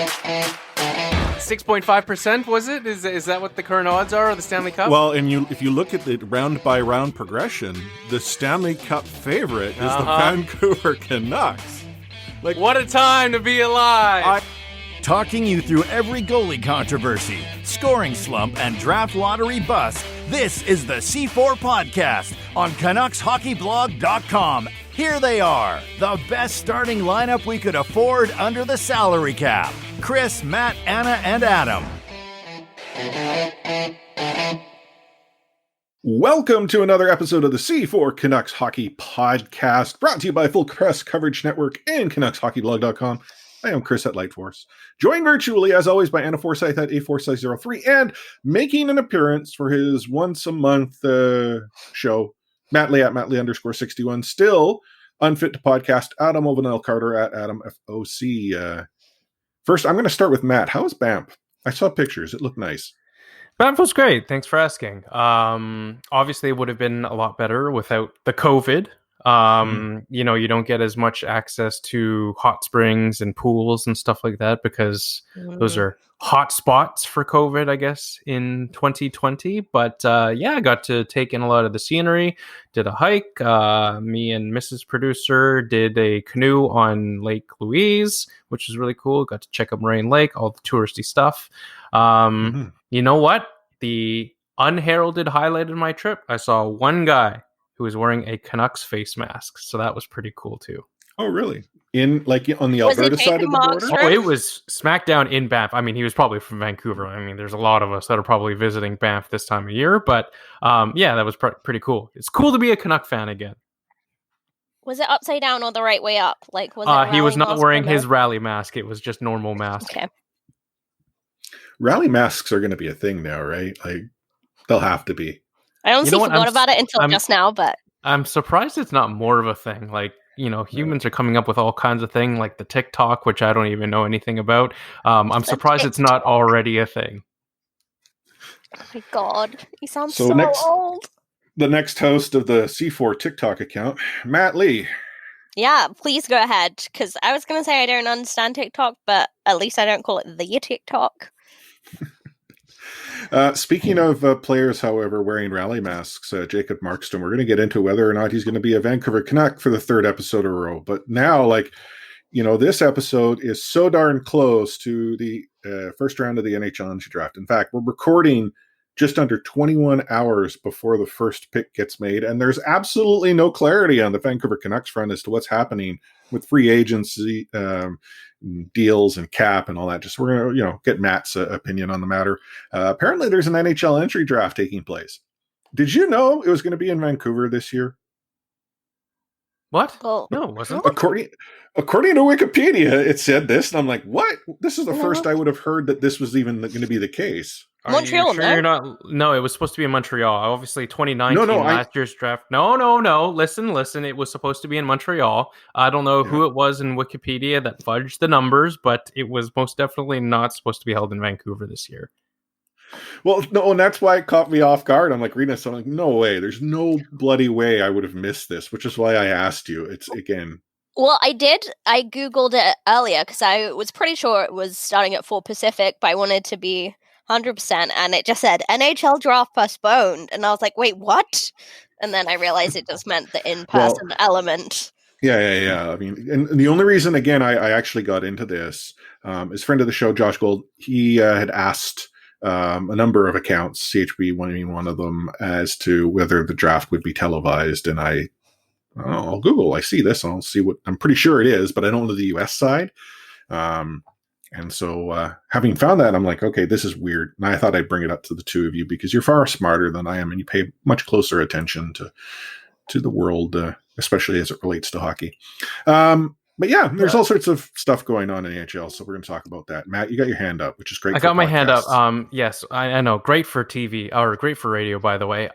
6.5%, was it? Is that what the current odds are of the Stanley Cup? Well, and if you look at the round-by-round progression, the Stanley Cup favorite is the Vancouver Canucks. Like, what a time to be alive! Talking you through every goalie controversy, scoring slump, and draft lottery bust, this is the C4 Podcast on CanucksHockeyBlog.com. Here they are, the best starting lineup we could afford under the salary cap. Chris, Matt, Anna, and Adam. Welcome to another episode of the C4 Canucks Hockey Podcast, brought to you by Full Press Coverage Network and CanucksHockeyBlog.com. I am Chris at Lightforce, joined virtually, as always, by Anna Forsyth at A4Size03, and making an appearance for his once-a-month show, Matt Lee at MattLee_61, still unfit to podcast, Adam Ovanel Carter at AdamFOC. First, I'm going to start with Matt. How was Banff? I saw pictures. It looked nice. Banff was great. Thanks for asking. Obviously, it would have been a lot better without the COVID. You know, you don't get as much access to hot springs and pools and stuff like that because those are hot spots for COVID, I guess, in 2020. But yeah, I got to take in a lot of the scenery, did a hike. Me and Mrs. Producer did a canoe on Lake Louise, which is really cool. Got to check out Moraine Lake, all the touristy stuff. You know what? The unheralded highlight of my trip, I saw one guy who was wearing a Canucks face mask. So that was pretty cool too. Oh, really? On the Alberta side of the border? Oh, it was smack down in Banff. I mean, he was probably from Vancouver. I mean, there's a lot of us that are probably visiting Banff this time of year. But yeah, that was pretty cool. It's cool to be a Canuck fan again. Was it upside down or the right way up? Like, was it he was not wearing his rally mask. It was just normal mask. Okay. Rally masks are going to be a thing now, right? Like, they'll have to be. I honestly forgot about it until just now, but I'm surprised it's not more of a thing. Like, you know, humans are coming up with all kinds of things, like the TikTok, which I don't even know anything about. I'm surprised it's not already a thing. Oh my god, he sounds so old. The next host of the C4 TikTok account, Matt Lee. Yeah, please go ahead, because I was going to say I don't understand TikTok, but at least I don't call it the TikTok. Speaking of players, however, wearing rally masks, Jacob Markstrom, we're going to get into whether or not he's going to be a Vancouver Canuck for the third episode in a row. But now, like, you know, this episode is so darn close to the first round of the NHL Entry Draft. In fact, we're recording just under 21 hours before the first pick gets made, and there's absolutely no clarity on the Vancouver Canucks front as to what's happening with free agency deals and cap and all that. Just we're going to, get Matt's opinion on the matter. Apparently, there's an NHL Entry Draft taking place. Did you know it was going to be in Vancouver this year? What? Well, no, it wasn't. According to Wikipedia, it said this, and I'm like, what? This is the first I would have heard that this was even going to be the case. Montreal, you're not? No, it was supposed to be in Montreal. Obviously, 2019, last year's draft. No. Listen. It was supposed to be in Montreal. I don't know who it was in Wikipedia that fudged the numbers, but it was most definitely not supposed to be held in Vancouver this year. Well, no, and that's why it caught me off guard. I'm like reading this, I'm like, no way. There's no bloody way I would have missed this, which is why I asked you. It's again. Well, I did. I Googled it earlier because I was pretty sure it was starting at 4 Pacific, but I wanted to be 100%, and it just said NHL draft postponed, and I was like, wait, what? And then I realized it just meant the in-person element. Yeah. I mean, and the only reason, again, I actually got into this is friend of the show, Josh Gold. He had asked a number of accounts, CHB one of them, as to whether the draft would be televised, and I'll Google. I see this, and I'll see what I'm pretty sure it is, but I don't know the US side. And so having found that, I'm like, okay, this is weird. And I thought I'd bring it up to the two of you because you're far smarter than I am and you pay much closer attention to the world, especially as it relates to hockey. But yeah, there's all sorts of stuff going on in the NHL, so we're going to talk about that. Matt, you got your hand up, which is great. I got my hand up. Yes, I know. Great for TV, or great for radio, by the way.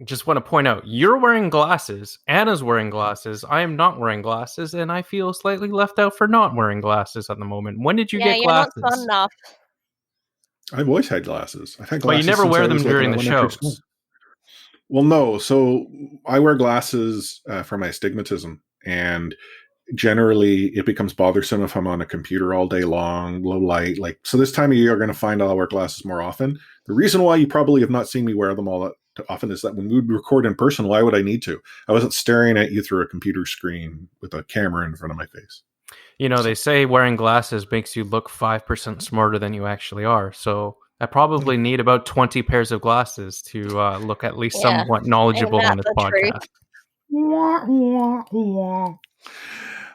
Just want to point out, you're wearing glasses. Anna's wearing glasses. I am not wearing glasses, and I feel slightly left out for not wearing glasses at the moment. When did you get glasses? You're not fun enough. I've always had glasses. I've had glasses, but you never wear them during the shows. Well, no. So I wear glasses for my astigmatism, and generally it becomes bothersome if I'm on a computer all day long, low light. Like, so this time of year, you're going to find I'll wear glasses more often. The reason why you probably have not seen me wear them all that often is that when we would record in person, why would I need to? I wasn't staring at you through a computer screen with a camera in front of my face. You know, they say wearing glasses makes you look 5% smarter than you actually are. So I probably need about 20 pairs of glasses to look at least somewhat knowledgeable on this podcast.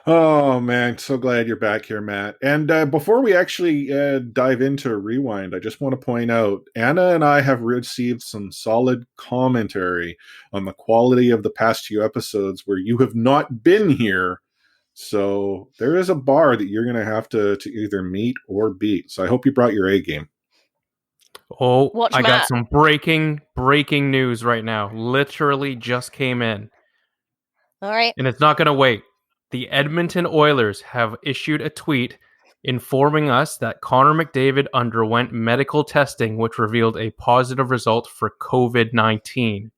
Oh, man. So glad you're back here, Matt. And before we actually dive into Rewind, I just want to point out, Anna and I have received some solid commentary on the quality of the past few episodes where you have not been here. So there is a bar that you're going to have to either meet or beat. So I hope you brought your A game. Oh, I got some breaking news right now. Literally just came in. All right. And it's not going to wait. The Edmonton Oilers have issued a tweet informing us that Connor McDavid underwent medical testing, which revealed a positive result for COVID-19.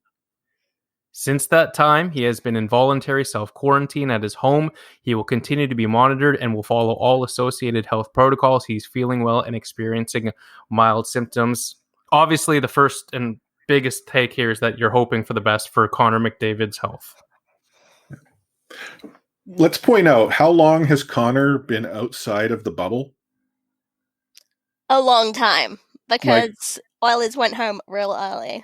Since that time, he has been in voluntary self-quarantine at his home. He will continue to be monitored and will follow all associated health protocols. He's feeling well and experiencing mild symptoms. Obviously, the first and biggest take here is that you're hoping for the best for Connor McDavid's health. Let's point out, how long has Connor been outside of the bubble? A long time, because Oilers went home real early.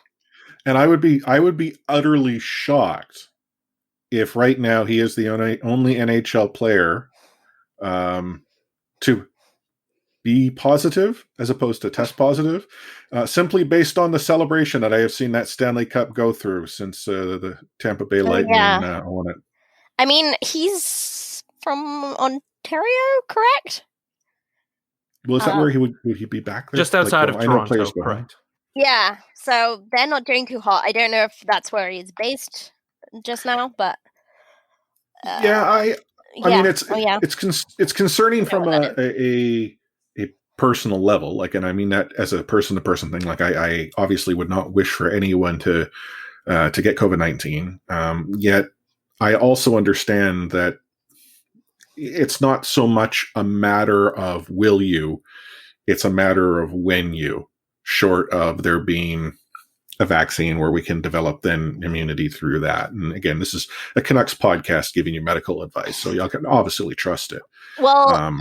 And I would be utterly shocked if right now he is the only NHL player to be positive as opposed to test positive, simply based on the celebration that I have seen that Stanley Cup go through since the Tampa Bay Lightning won it. I mean, he's from Ontario, correct? Well, is that where would he be back there? Just outside of Toronto, correct. Yeah, so they're not doing too hot. I don't know if that's where he's based just now, but I mean, it's concerning from a personal level. Like, and I mean that as a person to person thing. Like, I obviously would not wish for anyone to get COVID-19. Yet, I also understand that it's not so much a matter of will you; it's a matter of when you. Short of there being a vaccine where we can develop then immunity through that. And again, this is a Canucks podcast giving you medical advice, so y'all can obviously trust it. Well,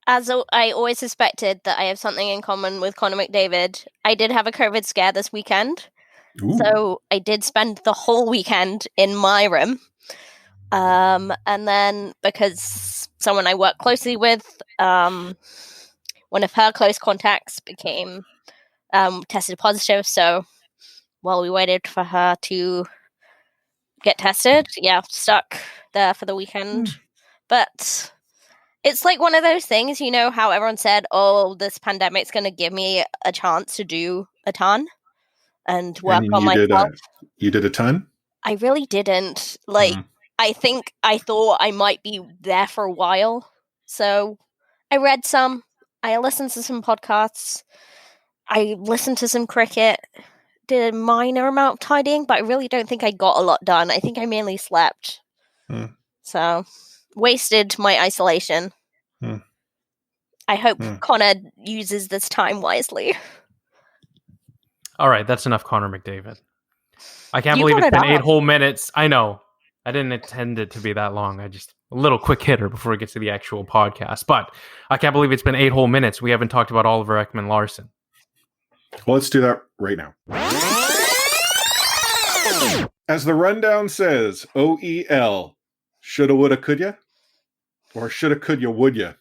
as I always suspected that I have something in common with Connor McDavid, I did have a COVID scare this weekend. Ooh. So I did spend the whole weekend in my room. And then because someone I work closely with, one of her close contacts became tested positive. So while we waited for her to get tested, stuck there for the weekend. But it's like one of those things, you know, how everyone said, oh, this pandemic's going to give me a chance to do a ton and work on myself. You did a ton? I really didn't. Like, I thought I might be there for a while. So I read some. I listened to some podcasts. I listened to some cricket. Did a minor amount of tidying, but I really don't think I got a lot done. I think I mainly slept. So, wasted my isolation. I hope Connor uses this time wisely. All right, that's enough Connor McDavid. I can't believe it's been 8 whole minutes. I know. I didn't intend it to be that long. I just a little quick hitter before we get to the actual podcast. But I can't believe it's been 8 whole minutes. We haven't talked about Oliver Ekman-Larsson. Well, let's do that right now. As the rundown says, OEL, shoulda, woulda, could ya? Or shoulda, could ya, would ya?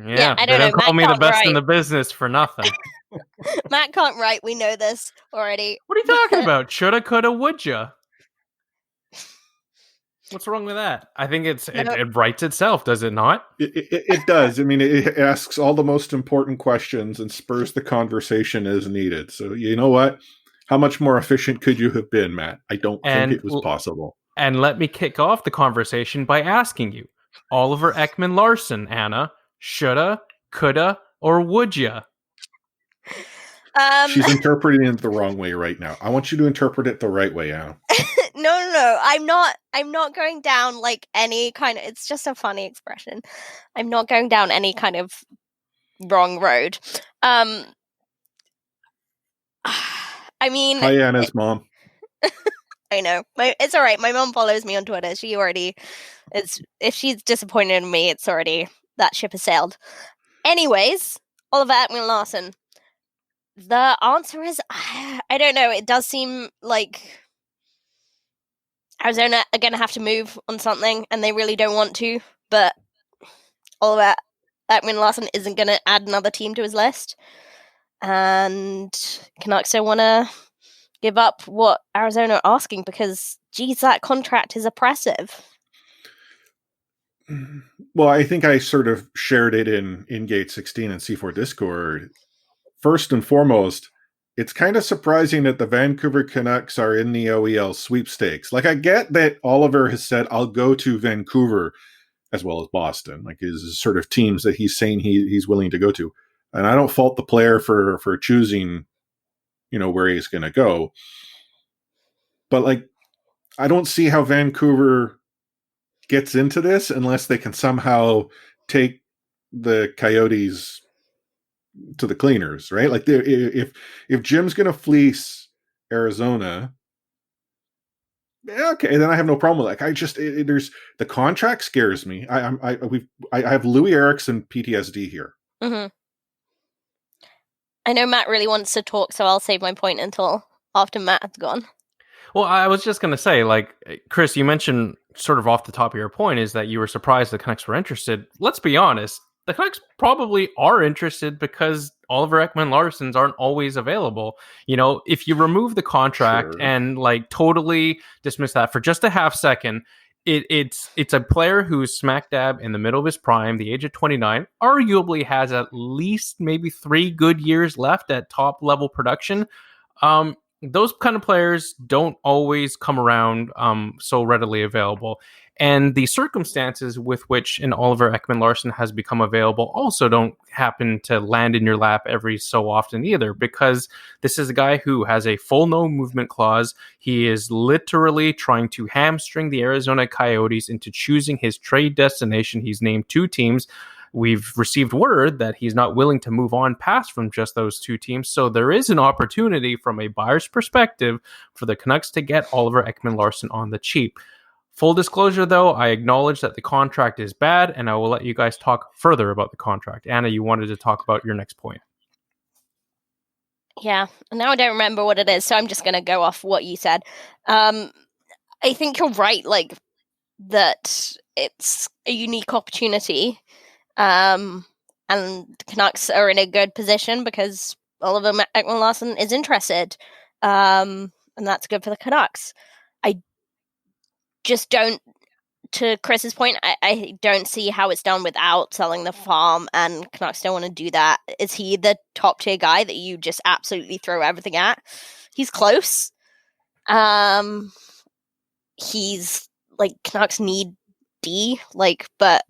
Yeah, I don't know. Call me the best in the business for nothing. Matt can't write. We know this already. What are you talking about? Shoulda, coulda, would ya? What's wrong with that? I think it writes itself, does it not? It does. I mean, it asks all the most important questions and spurs the conversation as needed. So you know what? How much more efficient could you have been, Matt? I don't think it was possible. And let me kick off the conversation by asking you, Oliver Ekman-Larsson, Anna, shoulda, coulda, or would ya? She's interpreting it the wrong way right now. I want you to interpret it the right way, Anna. No. I'm not going down like any kind of. It's just a funny expression. I'm not going down any kind of wrong road. I mean, Hi, Anna's mom. I know. It's all right. My mom follows me on Twitter. She already is. If she's disappointed in me, it's already that ship has sailed. Anyways, Oliver Ekman-Larsson. The answer is I don't know. It does seem like Arizona are going to have to move on something, and they really don't want to. But Oliver Ekman-Larsson isn't going to add another team to his list, and Canucks don't want to give up what Arizona are asking because, geez, that contract is oppressive. Well, I think I sort of shared it in Gate 16 and C4 Discord. First and foremost, it's kind of surprising that the Vancouver Canucks are in the OEL sweepstakes. Like, I get that Oliver has said, I'll go to Vancouver as well as Boston, like his sort of teams that he's saying he's willing to go to. And I don't fault the player for choosing, where he's going to go. But, like, I don't see how Vancouver gets into this unless they can somehow take the Coyotes to the cleaners, right? Like, if Jim's going to fleece Arizona, okay, then I have no problem with that. There's the contract scares me. I have Louis Eriksson PTSD here. Mm-hmm. I know Matt really wants to talk, so I'll save my point until after Matt has gone. Well, I was just going to say, like, Chris, you mentioned sort of off the top of your point is that you were surprised the Canucks were interested. Let's be honest. The Canucks probably are interested because Oliver Ekman-Larssons aren't always available. If you remove the contract and like totally dismiss that for just a half second, it's a player who's smack dab in the middle of his prime, the age of 29, arguably has at least maybe 3 good years left at top level production. Those kind of players don't always come around so readily available. And the circumstances with which an Oliver Ekman-Larsson has become available also don't happen to land in your lap every so often either, because this is a guy who has a full no movement clause. He is literally trying to hamstring the Arizona Coyotes into choosing his trade destination. He's named 2 teams. We've received word that he's not willing to move on past from just those 2 teams. So there is an opportunity from a buyer's perspective for the Canucks to get Oliver Ekman-Larsson on the cheap. Full disclosure, though, I acknowledge that the contract is bad, and I will let you guys talk further about the contract. Anna, you wanted to talk about your next point. Yeah, and now I don't remember what it is, so I'm just going to go off what you said. I think you're right, like, that it's a unique opportunity. And Canucks are in a good position because Oliver Ekman-Larsson is interested. And that's good for the Canucks. I just don't, to Chris's point, I don't see how it's done without selling the farm, and Canucks don't want to do that. Is he the top tier guy that you just absolutely throw everything at? He's close. He's like, Canucks need D, like, but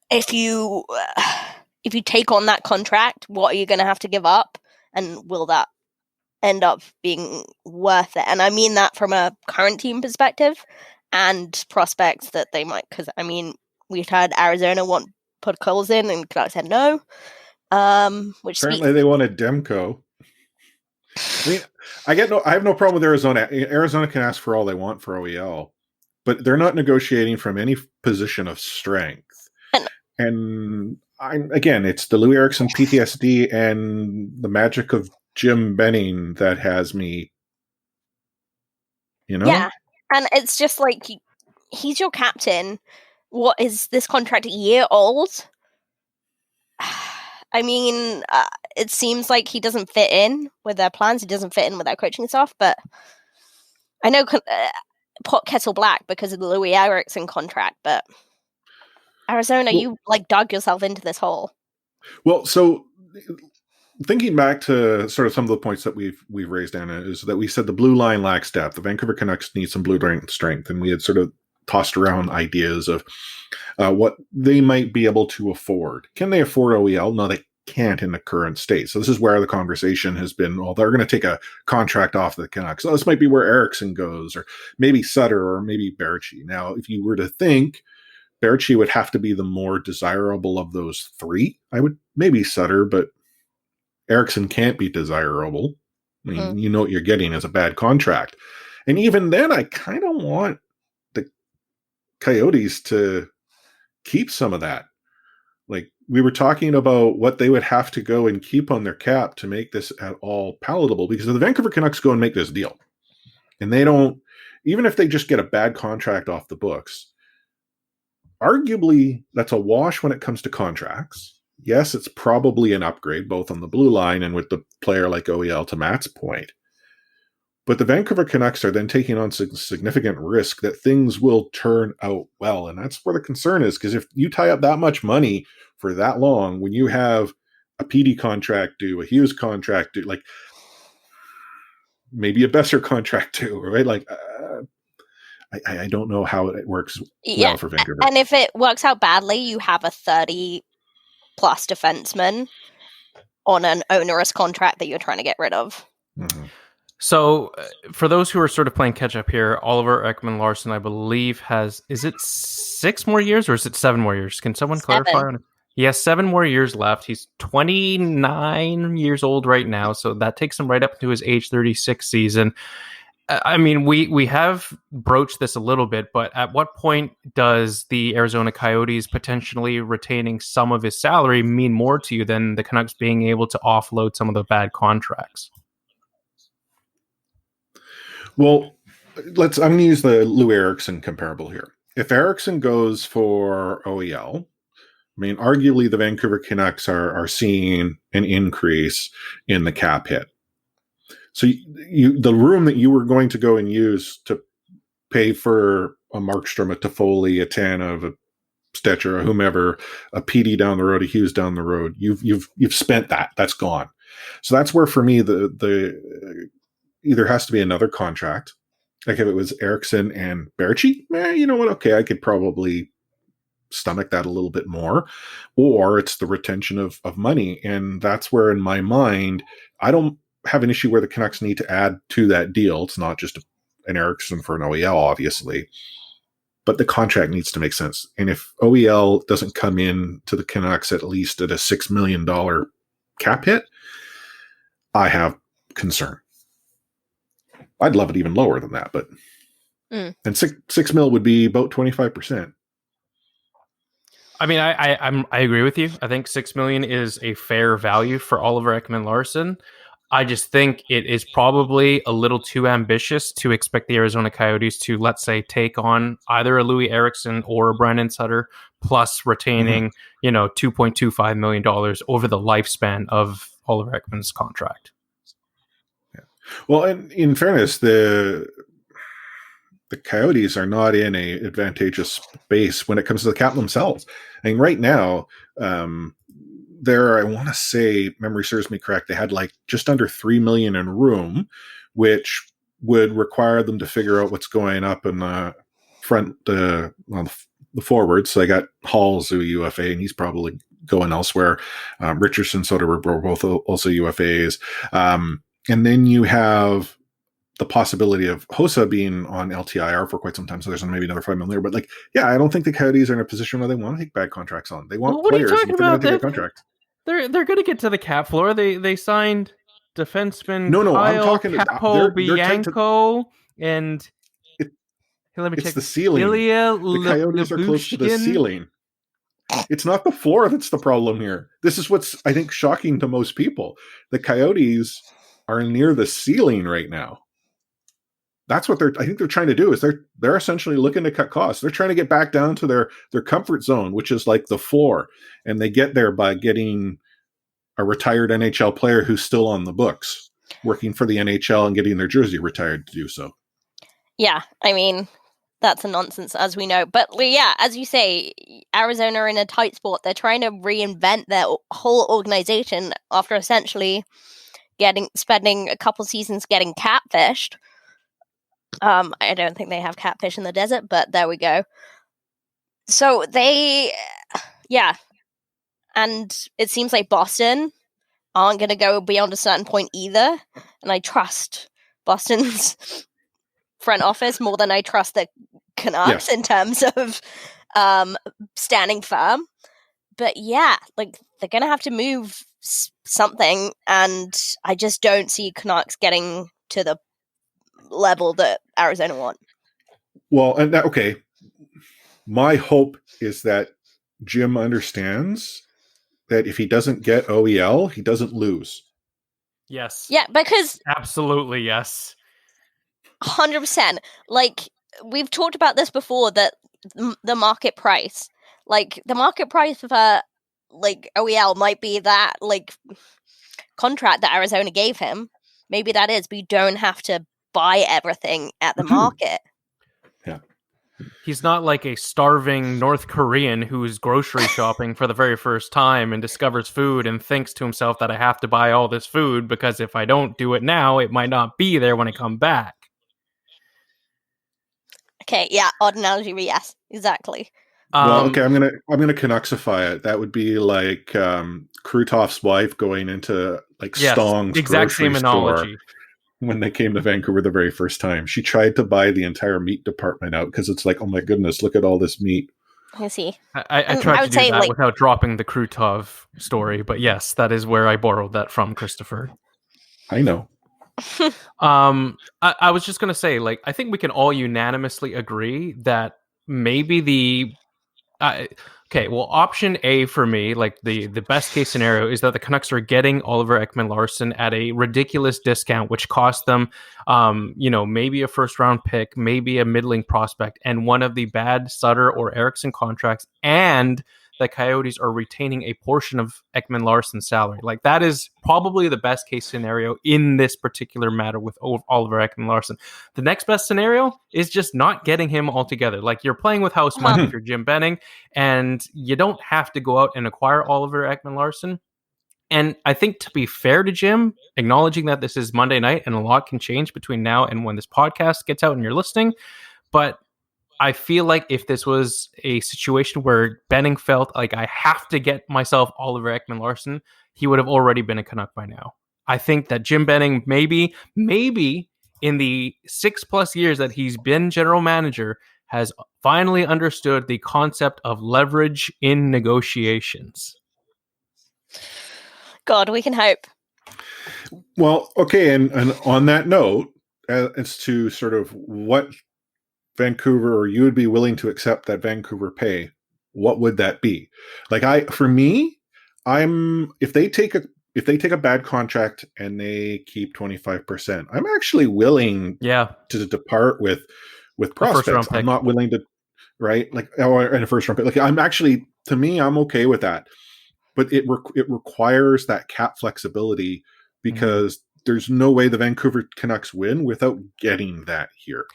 if you take on that contract, what are you going to have to give up, and will that end up being worth it? And I mean that from a current team perspective and prospects that they might, because I mean, we've had Arizona want put Coles in and Canucks said no. Which apparently they wanted Demko. I mean, I have no problem with Arizona. Arizona can ask for all they want for OEL, but they're not negotiating from any position of strength. And again, it's the Louis Eriksson PTSD and the magic of Jim Benning that has me, Yeah, and it's just like, he's your captain. What is this contract, a year old? I mean, it seems like he doesn't fit in with their plans. He doesn't fit in with their coaching staff, but I know pot kettle black because of the Louis Eriksson contract, but Arizona, you like dug yourself into this hole. Well, so thinking back to sort of some of the points that we've raised, Anna, is that we said the blue line lacks depth. The Vancouver Canucks need some blue line strength, and we had sort of tossed around ideas of what they might be able to afford. Can they afford OEL? No, they can't in the current state. So this is where the conversation has been, well, they're going to take a contract off the Canucks. So this might be where Eriksson goes, or maybe Sutter, or maybe Berchi. Now, if you were to think Berchi would have to be the more desirable of those three, I would maybe Sutter, but Eriksson can't be desirable. I mean, you know what you're getting is a bad contract. And even then, I kind of want the Coyotes to keep some of that. Like, we were talking about what they would have to go and keep on their cap to make this at all palatable, because if the Vancouver Canucks go and make this deal, and they don't, even if they just get a bad contract off the books, arguably that's a wash when it comes to contracts. Yes, it's probably an upgrade, both on the blue line and with the player like OEL, to Matt's point. But the Vancouver Canucks are then taking on significant risk that things will turn out well. And that's where the concern is, because if you tie up that much money for that long, when you have a PD contract due, a Hughes contract due, like maybe a Besser contract due, right? Like, I don't know how it works well for Vancouver. And if it works out badly, you have a 30-plus defenseman on an onerous contract that you're trying to get rid of. Mm-hmm. So, for those who are sort of playing catch-up here, Oliver Ekman-Larsson, I believe, is it 6 more years or is it 7 more years? Can someone clarify on it? He has 7 more years left. He's 29 years old right now, so that takes him right up to his age 36 season. I mean, we have broached this a little bit, but at what point does the Arizona Coyotes potentially retaining some of his salary mean more to you than the Canucks being able to offload some of the bad contracts? Well, I'm going to use the Lou Eriksson comparable here. If Eriksson goes for OEL, I mean, arguably the Vancouver Canucks are seeing an increase in the cap hit. So the room that you were going to go and use to pay for a Markstrom, a Toffoli, a Tanev, a Stetcher, or whomever, a PD down the road, a Hughes down the road, you've spent that. That's gone. So that's where, for me, the either has to be another contract. Like if it was Eriksson and Berchi, you know what? Okay, I could probably stomach that a little bit more. Or it's the retention of money. And that's where, in my mind, I don't have an issue where the Canucks need to add to that deal. It's not just an Eriksson for an OEL, obviously. But the contract needs to make sense. And if OEL doesn't come in to the Canucks at least at a $6 million cap hit, I have concern. I'd love it even lower than that, but and $6 million would be about 25%. I mean, I agree with you. I think $6 million is a fair value for Oliver Ekman-Larsson. I just think it is probably a little too ambitious to expect the Arizona Coyotes to, let's say, take on either a Louis Eriksson or a Brandon Sutter, plus retaining, $2.25 million over the lifespan of Oliver Ekman's contract. Well, and in fairness, the Coyotes are not in a advantageous space when it comes to the cap themselves. I mean, right now, I want to say, memory serves me correct, they had like just under $3 million in room, which would require them to figure out what's going up in the front, the forwards. So they got Hall's a UFA, and he's probably going elsewhere. Richardson, Soder were both also UFAs. And then you have the possibility of Hossa being on LTIR for quite some time. So there's maybe another $5 million there. But I don't think the Coyotes are in a position where they want to take bad contracts on. They want players. What are you talking about? Take a contract. They're going to get to the cap floor. They signed defenseman Kyle I'm talking Capo Bianco and let me check. It's the ceiling. The Coyotes are close to the ceiling. It's not the floor that's the problem here. This is what's, I think, shocking to most people. The Coyotes are near the ceiling right now. That's what I think they're trying to do, is they're essentially looking to cut costs. They're trying to get back down to their comfort zone, which is like the floor. And they get there by getting a retired NHL player who's still on the books, working for the NHL and getting their jersey retired to do so. Yeah, I mean, that's a nonsense, as we know. But yeah, as you say, Arizona are in a tight spot. They're trying to reinvent their whole organization after essentially spending a couple seasons getting catfished. I don't think they have catfish in the desert, but there we go. So And it seems like Boston aren't going to go beyond a certain point either. And I trust Boston's front office more than I trust the Canucks in terms of standing firm. But yeah, like they're going to have to move something. And I just don't see Canucks getting to the level that Arizona want. Well, and okay. My hope is that Jim understands that if he doesn't get OEL, he doesn't lose. Yes. Yeah, because absolutely yes. 100%. Like we've talked about this before, that the market price, like the market price for like OEL might be that like contract that Arizona gave him. Maybe that is, but you don't have to buy everything at the market. Yeah. He's not like a starving North Korean who's grocery shopping for the very first time and discovers food and thinks to himself that I have to buy all this food because if I don't do it now, it might not be there when I come back. Okay, yeah, odd analogy, but yes, exactly. Well, okay, I'm gonna Canucksify it. That would be like Krutoff's wife going into like Stong's exact grocery same analogy. store when they came to Vancouver the very first time. She tried to buy the entire meat department out because it's like, oh my goodness, look at all this meat. I see. I tried to do that without dropping the Krutov story, but yes, that is where I borrowed that from, Christopher. I know. I was just gonna say, like, I think we can all unanimously agree that maybe option A for me, like the best case scenario, is that the Canucks are getting Oliver Ekman-Larsson at a ridiculous discount, which cost them, maybe a first round pick, maybe a middling prospect, and one of the bad Sutter or Eriksson contracts, and the Coyotes are retaining a portion of Ekman-Larsson's salary. Like, that is probably the best case scenario in this particular matter with Oliver Ekman-Larsson. The next best scenario is just not getting him altogether. Like, you're playing with house money if you're Jim Benning, and you don't have to go out and acquire Oliver Ekman-Larsson. And I think, to be fair to Jim, acknowledging that this is Monday night and a lot can change between now and when this podcast gets out and you're listening, but I feel like if this was a situation where Benning felt like I have to get myself Oliver Ekman-Larsson, he would have already been a Canuck by now. I think that Jim Benning maybe in the 6+ years that he's been general manager has finally understood the concept of leverage in negotiations. God, we can hope. Well, okay, and on that note, as to sort of what Vancouver, or you would be willing to accept that Vancouver pay, what would that be? Like, if they take a bad contract and they keep 25%, I'm actually willing to depart with prospects. I'm not willing to, right? Like, or in a first round pick. Like, I'm actually, to me, I'm okay with that. But it requires that cap flexibility because there's no way the Vancouver Canucks win without getting that here.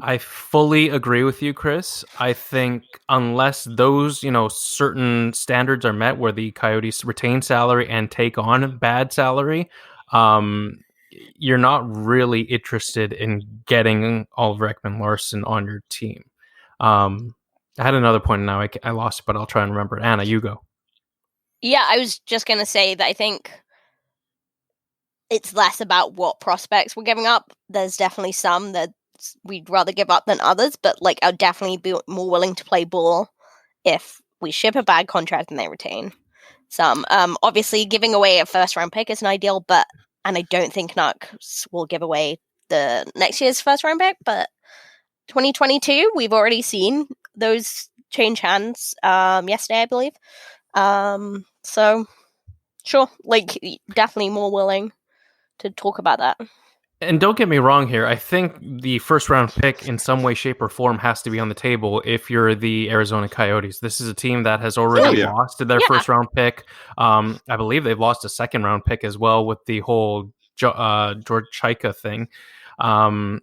I fully agree with you, Chris. I think unless those, certain standards are met where the Coyotes retain salary and take on bad salary, you're not really interested in getting Oliver Ekman-Larsson on your team. I had another point and now I lost it, but I'll try and remember it. Anna, you go. Yeah, I was just going to say that I think it's less about what prospects we're giving up. There's definitely some that we'd rather give up than others, but like I'd definitely be more willing to play ball if we ship a bad contract and they retain some. Obviously giving away a first round pick isn't ideal, and I don't think Canucks will give away the next year's first round pick, but 2022 we've already seen those change hands yesterday, I believe. So sure, like definitely more willing to talk about that. And don't get me wrong here. I think the first round pick in some way, shape, or form has to be on the table if you're the Arizona Coyotes. This is a team that has already lost their first round pick. I believe they've lost a second round pick as well with the whole George Chaika thing. A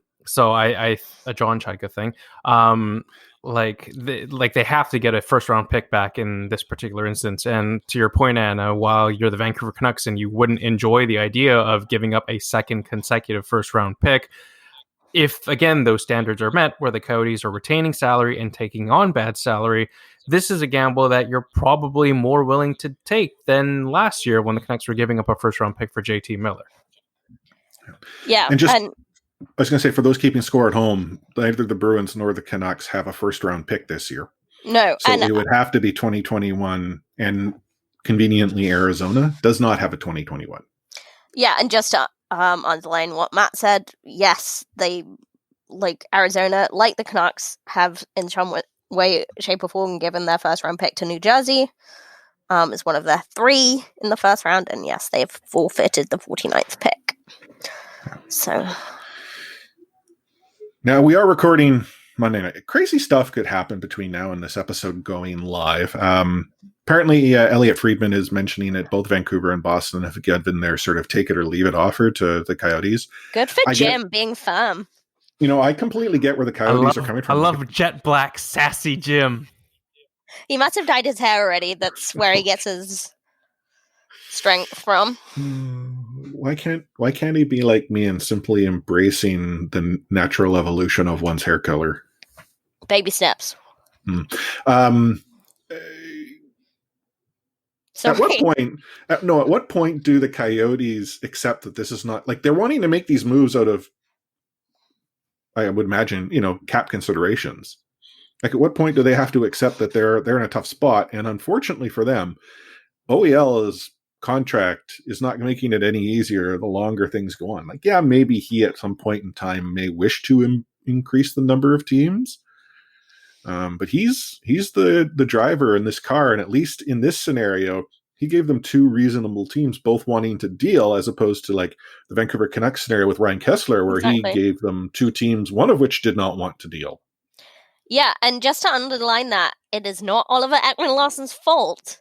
John Chaika thing. They have to get a first round pick back in this particular instance. And to your point, Anna, while you're the Vancouver Canucks and you wouldn't enjoy the idea of giving up a second consecutive first round pick, if, again, those standards are met where the Coyotes are retaining salary and taking on bad salary, this is a gamble that you're probably more willing to take than last year when the Canucks were giving up a first-round pick for JT Miller. Yeah. And I was going to say, for those keeping score at home, neither the Bruins nor the Canucks have a first-round pick this year. No. So it would have to be 2021, and conveniently Arizona does not have a 2021. Yeah, and just to underline what Matt said, yes, they, like Arizona, like the Canucks, have in some way, shape, or form given their first round pick to New Jersey. It's one of their 3 in the first round, and yes, they've forfeited the 49th pick. So now we are recording Monday night. Crazy stuff could happen between now and this episode going live. Apparently, Elliot Friedman is mentioning that both Vancouver and Boston have given their sort of take it or leave it offer to the Coyotes. Good for Jim being firm. I completely get where the Coyotes are coming from. I love jet black, sassy Jim. He must have dyed his hair already. That's where he gets his strength from. Why can't he be like me and simply embracing the natural evolution of one's hair color? Baby steps. At what point do the Coyotes accept that this is not, like, they're wanting to make these moves out of, I would imagine, cap considerations. Like, at what point do they have to accept that they're in a tough spot? And unfortunately for them, OEL's contract is not making it any easier the longer things go on. Like, yeah, maybe he at some point in time may wish to increase the number of teams. But he's the driver in this car, and at least in this scenario, he gave them 2 reasonable teams, both wanting to deal, as opposed to like the Vancouver Canucks scenario with Ryan Kessler, where he gave them 2 teams, one of which did not want to deal. Yeah, and just to underline that, it is not Oliver Ekman-Larsson's fault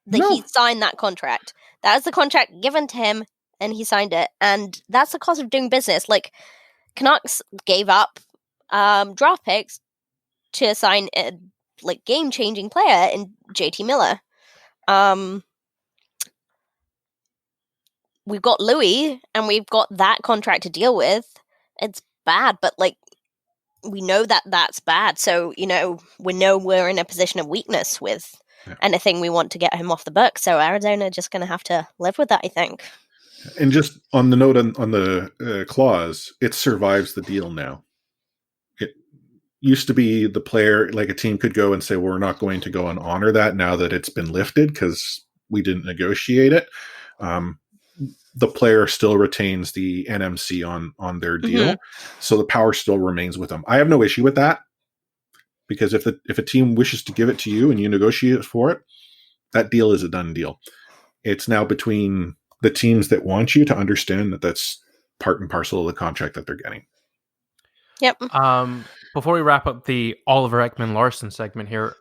that he signed that contract. That is the contract given to him, and he signed it, and that's the cost of doing business. Like, Canucks gave up draft picks to sign a game-changing player in JT Miller. We've got Louis, and we've got that contract to deal with. It's bad, but we know that that's bad. So we know we're in a position of weakness with anything we want to get him off the books. So Arizona just going to have to live with that, I think. And just on the note on the clause, it survives the deal now. Used to be the player, like a team could go and say, well, we're not going to go and honor that now that it's been lifted because we didn't negotiate it. The player still retains the NMC on their deal. Mm-hmm. So the power still remains with them. I have no issue with that, because if a team wishes to give it to you and you negotiate for it, that deal is a done deal. It's now between the teams that want you to understand that that's part and parcel of the contract that they're getting. Yep. Before we wrap up the Oliver Ekman-Larsson segment here,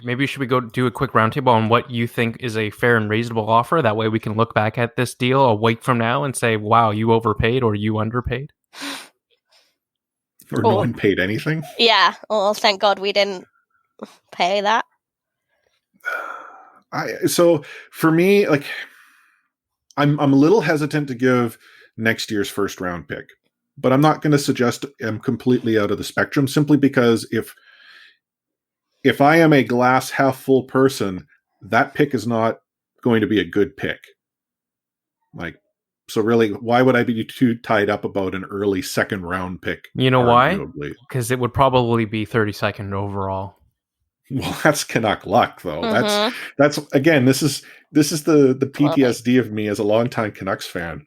maybe should we go do a quick roundtable on what you think is a fair and reasonable offer? That way we can look back at this deal a week from now and say, wow, you overpaid or you underpaid. Or no one paid anything? Yeah. Well, thank God we didn't pay that. So for me, like, I'm a little hesitant to give next year's first round pick. But I'm not going to suggest I'm completely out of the spectrum, simply because if I am a glass half full person, that pick is not going to be a good pick. So really, why would I be too tied up about an early second round pick? You know why? Because it would probably be 32nd overall. Well, that's Canuck luck, though. Mm-hmm. That's again, this is the PTSD of me as a longtime Canucks fan.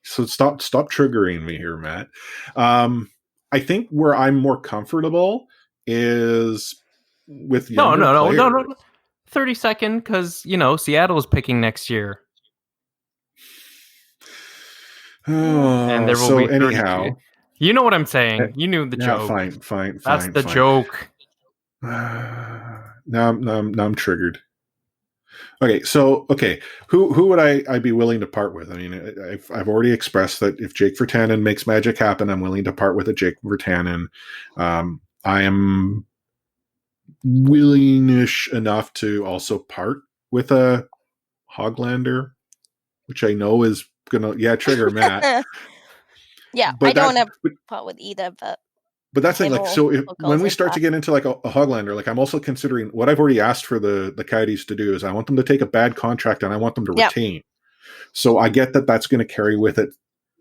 So stop triggering me here, Matt. I think where I'm more comfortable is with younger players. No. 32nd, because Seattle is picking next year. And there will be anyhow. You know what I'm saying. You knew the joke. Fine. That's the joke. Now I'm triggered. Okay, who would I be willing to part with? I mean, I've already expressed that if Jake Virtanen makes magic happen, I'm willing to part with a Jake Virtanen. I am willingish enough to also part with a Hoglander, which I know is gonna trigger Matt. Yeah, But I don't that, want to part with either, but that's the thing. him Like, or so when we Golden start to Pass. get into like a Hoglander, like I'm also considering what I've already asked for the Coyotes to do is I want them to take a bad contract and I want them to Yep. retain. So I get that that's going to carry with it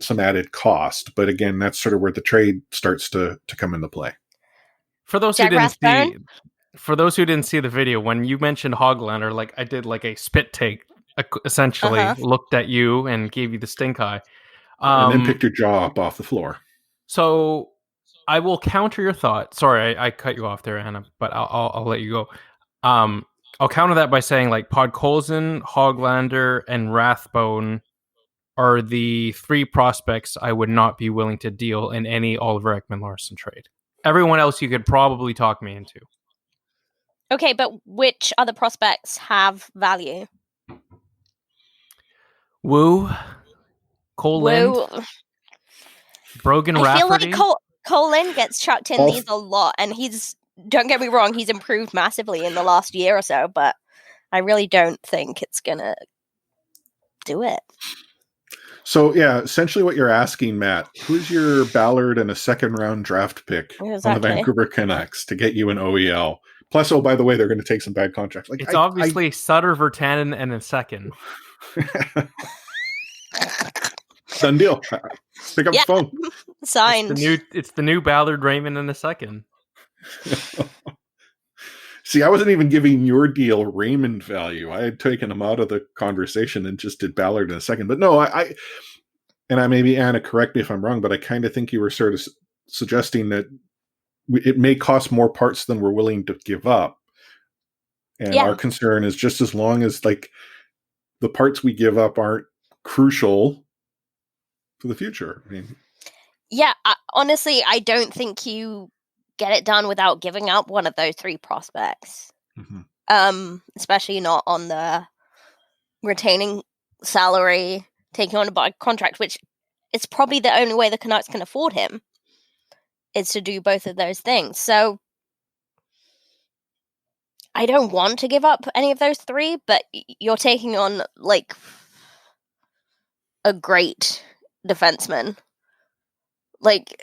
some added cost, but again, that's sort of where the trade starts to come into play. For those who Jack didn't Rathbone? see, for those who didn't see the video, when you mentioned Hoglander, like I did like a spit take, essentially Uh-huh. looked at you and gave you the stink eye. And then picked your jaw up off the floor. So I will counter your thought. Sorry, I cut you off there, Anna, but I'll let you go. I'll counter that by saying like Podkolzin, Hoglander, and Rathbone are the three prospects I would not be willing to deal in any Oliver Ekman-Larsson trade. Everyone else you could probably talk me into. Okay, but which other prospects have value? Woo, Cole Lind, Woo. Brogan I feel Rafferty. like Cole Lind gets chucked in All- these a lot, and don't get me wrong, he's improved massively in the last year or so, but I really don't think it's gonna do it. So yeah, essentially what you're asking, Matt, who's your Ballard and a second round draft pick on the Exactly. Vancouver Canucks to get you an OEL? Plus, oh, by the way, they're going to take some bad contracts. Like It's obviously Sutter, Virtanen, and a second. Done deal. Pick up Yeah. the phone. Signed. It's the new Ballard, Raymond, and a second. See, I wasn't even giving your deal Raymond value. I had taken him out of the conversation and just did Ballard in a second. But no, I maybe Anna, correct me if I'm wrong, but I kind of think you were sort of suggesting that it may cost more parts than we're willing to give up. And our concern is just as long as like the parts we give up aren't crucial for the future. I mean, yeah, honestly, I don't think you get it done without giving up one of those three prospects. Mm-hmm. Especially not on the retaining salary, taking on a contract, which is probably the only way the Canucks can afford him, is to do both of those things. So I don't want to give up any of those three, but you're taking on like a great defenseman. Like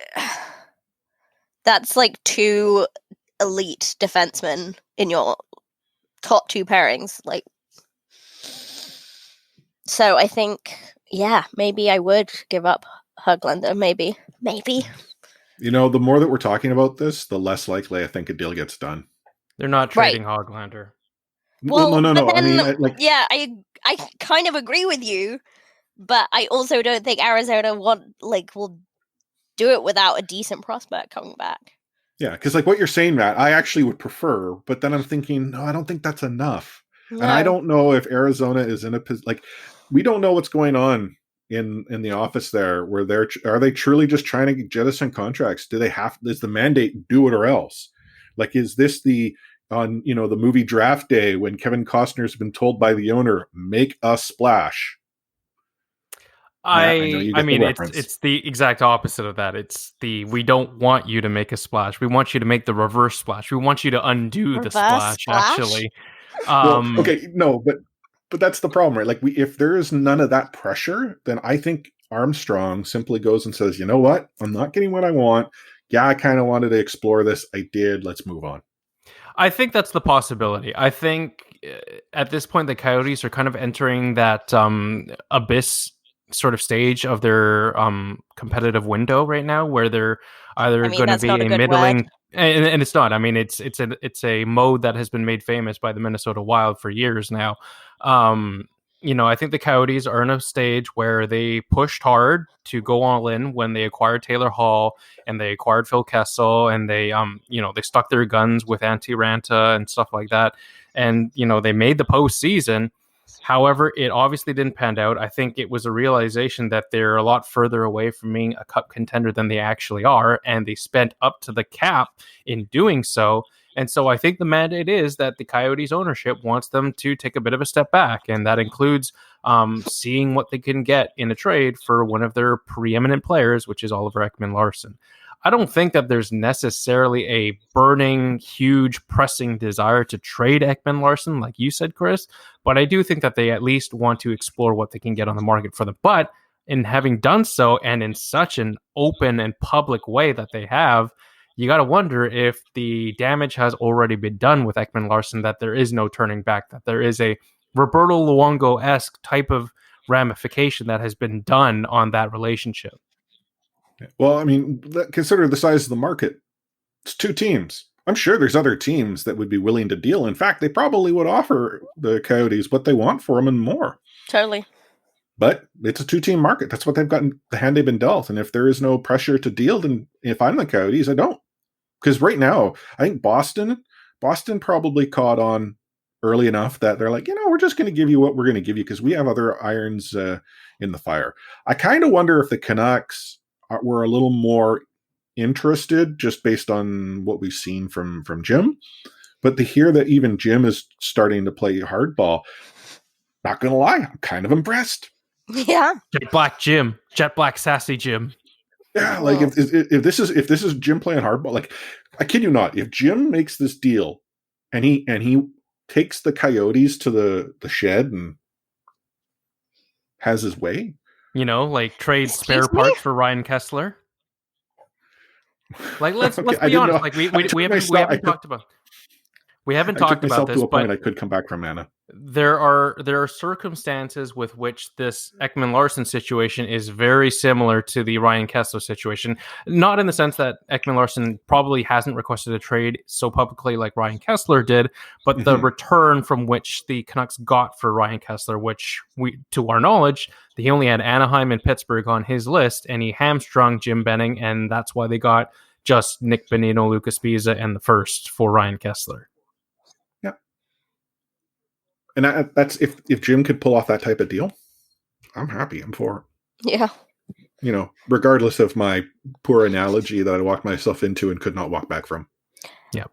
that's like two elite defensemen in your top two pairings. Like, so I think, yeah, maybe I would give up Höglander. Maybe. You know, the more that we're talking about this, the less likely I think a deal gets done. They're not trading Hoglander. Well, no. Then, I mean, yeah, I kind of agree with you, but I also don't think Arizona will do it without a decent prospect coming back. Yeah, because like what you're saying, Matt, I actually would prefer, but then I'm thinking, no, I don't think that's enough. No. And I don't know if Arizona is in a like, we don't know what's going on in the office there. Where are they truly just trying to jettison contracts? Is the mandate do it or else? Like, is this on the movie Draft Day when Kevin Costner's been told by the owner, make a splash? I mean, it's the exact opposite of that. It's we don't want you to make a splash. We want you to make the reverse splash. We want you to undo the splash. Actually, okay, no, but that's the problem, right? Like, if there is none of that pressure, then I think Armstrong simply goes and says, you know what? I'm not getting what I want. Yeah, I kind of wanted to explore this. I did. Let's move on. I think that's the possibility. I think at this point, the Coyotes are kind of entering that abyss sort of stage of their competitive window right now, where they're either going to be a middling, and it's not. I mean, it's a mode that has been made famous by the Minnesota Wild for years now. I think the Coyotes are in a stage where they pushed hard to go all in when they acquired Taylor Hall and they acquired Phil Kessel, and they they stuck their guns with Antti Ranta and stuff like that, and they made the postseason. However, it obviously didn't pan out. I think it was a realization that they're a lot further away from being a cup contender than they actually are, and they spent up to the cap in doing so. And so I think the mandate is that the Coyotes ownership wants them to take a bit of a step back, and that includes seeing what they can get in a trade for one of their preeminent players, which is Oliver Ekman-Larsson. I don't think that there's necessarily a burning, huge, pressing desire to trade Ekman-Larsson, like you said, Chris, but I do think that they at least want to explore what they can get on the market for them. But in having done so, and in such an open and public way that they have, you got to wonder if the damage has already been done with Ekman-Larsson, that there is no turning back, that there is a Roberto Luongo-esque type of ramification that has been done on that relationship. Well, I mean, consider the size of the market. It's 2 teams. I'm sure there's other teams that would be willing to deal. In fact, they probably would offer the Coyotes what they want for them and more. Totally. But it's a 2-team market. That's what they've gotten, the hand they've been dealt. And if there is no pressure to deal, then if I'm the Coyotes, I don't. Because right now, I think Boston probably caught on early enough that they're like, we're just going to give you what we're going to give you because we have other irons in the fire. I kind of wonder if the Canucks were a little more interested just based on what we've seen from Jim. But to hear that even Jim is starting to play hardball, not going to lie, I'm kind of impressed. Yeah. Jet Black Sassy Jim. Yeah, like if this is Jim playing hardball, like I kid you not, if Jim makes this deal and he takes the Coyotes to the shed and has his way, like trade spare parts for Ryan Kessler. Like let's be honest, like we haven't talked about. We haven't talked about this, but I could come back from Anna. There are circumstances with which this Ekman-Larsson situation is very similar to the Ryan Kessler situation. Not in the sense that Ekman-Larsson probably hasn't requested a trade so publicly like Ryan Kessler did, but the return from which the Canucks got for Ryan Kessler, which to our knowledge, he only had Anaheim and Pittsburgh on his list, and he hamstrung Jim Benning, and that's why they got just Nick Bonino, Lucas Pisa, and the first for Ryan Kessler. And that's if Jim could pull off that type of deal, I'm happy. I'm for it. Yeah. Regardless of my poor analogy that I walked myself into and could not walk back from. Yeah.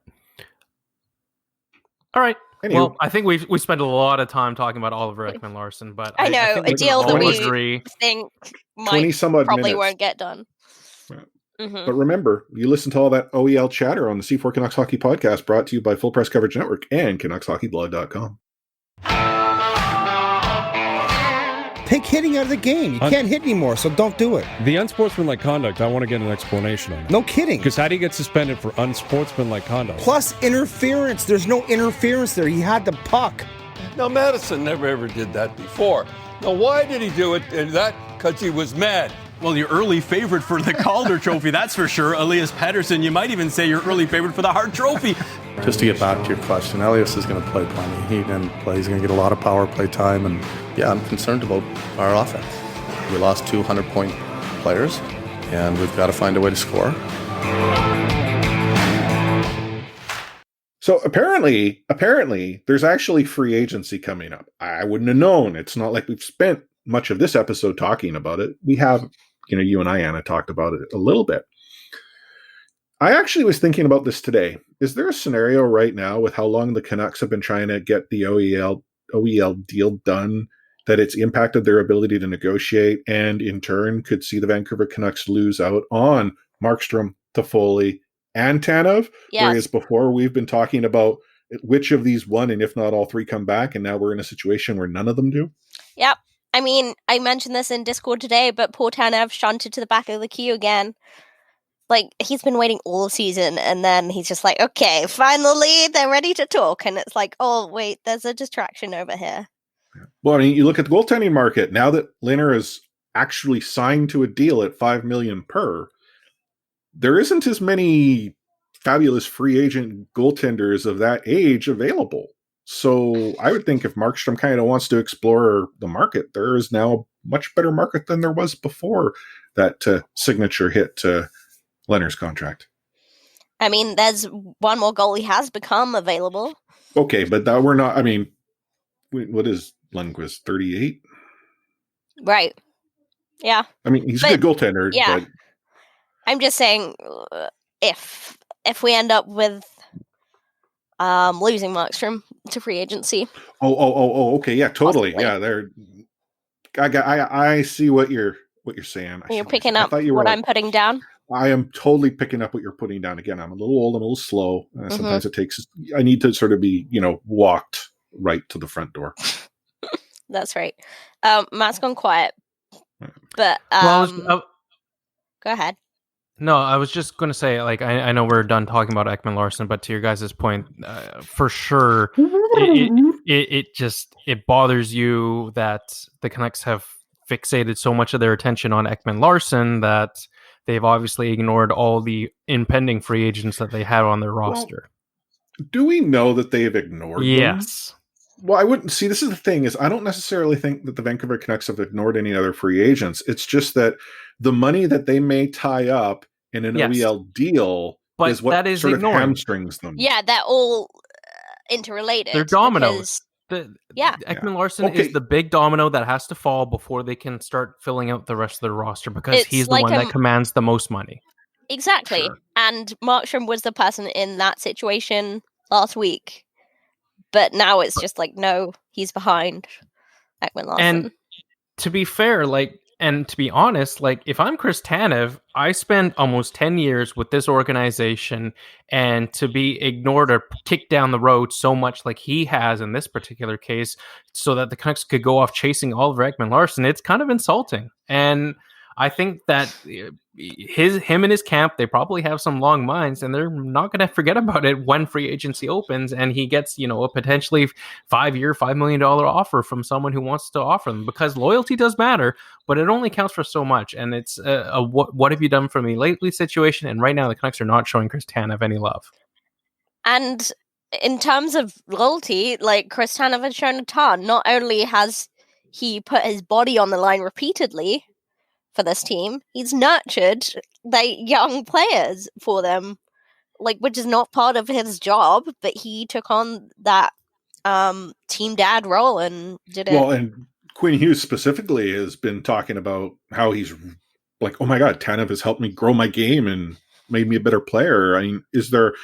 All right. Anyway. Well, I think we spent a lot of time talking about Oliver Ekman-Larsson, but I know I think a deal that we agree. think might probably won't get done. Yeah. Mm-hmm. But remember, you listen to all that OEL chatter on the C4 Canucks Hockey Podcast, brought to you by Full Press Coverage Network and CanucksHockeyBlog.com. Take hitting out of the game. You can't hit anymore, so don't do it. The unsportsmanlike conduct, I want to get an explanation on. No kidding. Because how do you get suspended for unsportsmanlike conduct? Plus interference. There's no interference there. He had the puck. Now, Madison never ever did that before. Now, why did he do it? And that because he was mad. Well, your early favorite for the Calder Trophy, that's for sure. Elias Pettersson, you might even say your early favorite for the Hart Trophy. Just to get back to your question, Elias is going to play plenty. He's going to get a lot of power play time. And, yeah, I'm concerned about our offense. We lost 200-point players, and we've got to find a way to score. So apparently, there's actually free agency coming up. I wouldn't have known. It's not like we've spent much of this episode talking about it. We have, you and I, Anna, talked about it a little bit. I actually was thinking about this today. Is there a scenario right now with how long the Canucks have been trying to get the OEL deal done that it's impacted their ability to negotiate and in turn could see the Vancouver Canucks lose out on Markstrom, Toffoli, and Tanev? Yes. Whereas before we've been talking about which of these one and if not all three come back, and now we're in a situation where none of them do? Yep. I mean, I mentioned this in Discord today, but poor Tanev shunted to the back of the queue again. Like, he's been waiting all season, and then he's just like, okay, finally, they're ready to talk. And it's like, oh, wait, there's a distraction over here. Well, I mean, you look at the goaltending market. Now that Lehner is actually signed to a deal at $5 million per, there isn't as many fabulous free agent goaltenders of that age available. So I would think if Markstrom kind of wants to explore the market, there is now a much better market than there was before that signature hit Lehner's contract. I mean, there's one more goalie has become available. Okay, but that we're not. I mean, what is Lundqvist? 38, right? Yeah. I mean, he's a good goaltender. Yeah. But I'm just saying, if we end up with losing Markstrom to free agency. Oh, okay, yeah, totally, possibly. Yeah. There, I see what you're saying. You're picking up what I'm putting down. I am totally picking up what you're putting down. Again, I'm a little old, I'm a little slow. Sometimes I need to sort of be, walked right to the front door. That's right. Matt's gone quiet. But Well, go ahead. no, I was just going to say, like, I know we're done talking about Ekman-Larsson, but to your guys' point, for sure, it bothers you that the Canucks have fixated so much of their attention on Ekman-Larsson that they've obviously ignored all the impending free agents that they have on their roster. Do we know that they've ignored them? Yes. Well, I wouldn't see. This is the thing: is I don't necessarily think that the Vancouver Canucks have ignored any other free agents. It's just that the money that they may tie up in an OEL deal is what that is sort ignoring. of hamstrings them. Yeah, they're all interrelated. They're dominoes. Ekman-Larsson is the big domino that has to fall before they can start filling out the rest of their roster, because he's the one that commands the most money. Exactly. Sure. And Markstrom was the person in that situation last week. But now it's just like, no, he's behind Ekman-Larsson. And to be fair, and to be honest, if I'm Chris Tanev, I spent almost 10 years with this organization, and to be ignored or kicked down the road so much like he has in this particular case, so that the Canucks could go off chasing Oliver Ekman-Larsson, it's kind of insulting. And I think that him and his camp, they probably have some long minds, and they're not going to forget about it when free agency opens and he gets, a potentially 5-year, $5 million offer from someone who wants to offer them, because loyalty does matter, but it only counts for so much. And it's a what have you done for me lately situation. And right now the Canucks are not showing Chris Tanev any love. And in terms of loyalty, Chris Tanev has shown a ton. Not only has he put his body on the line repeatedly for this team, he's nurtured young players for them, which is not part of his job, but he took on that team dad role and did it. Well, and Quinn Hughes specifically has been talking about how he's like, oh my God, Tanev has helped me grow my game and made me a better player. I mean, is there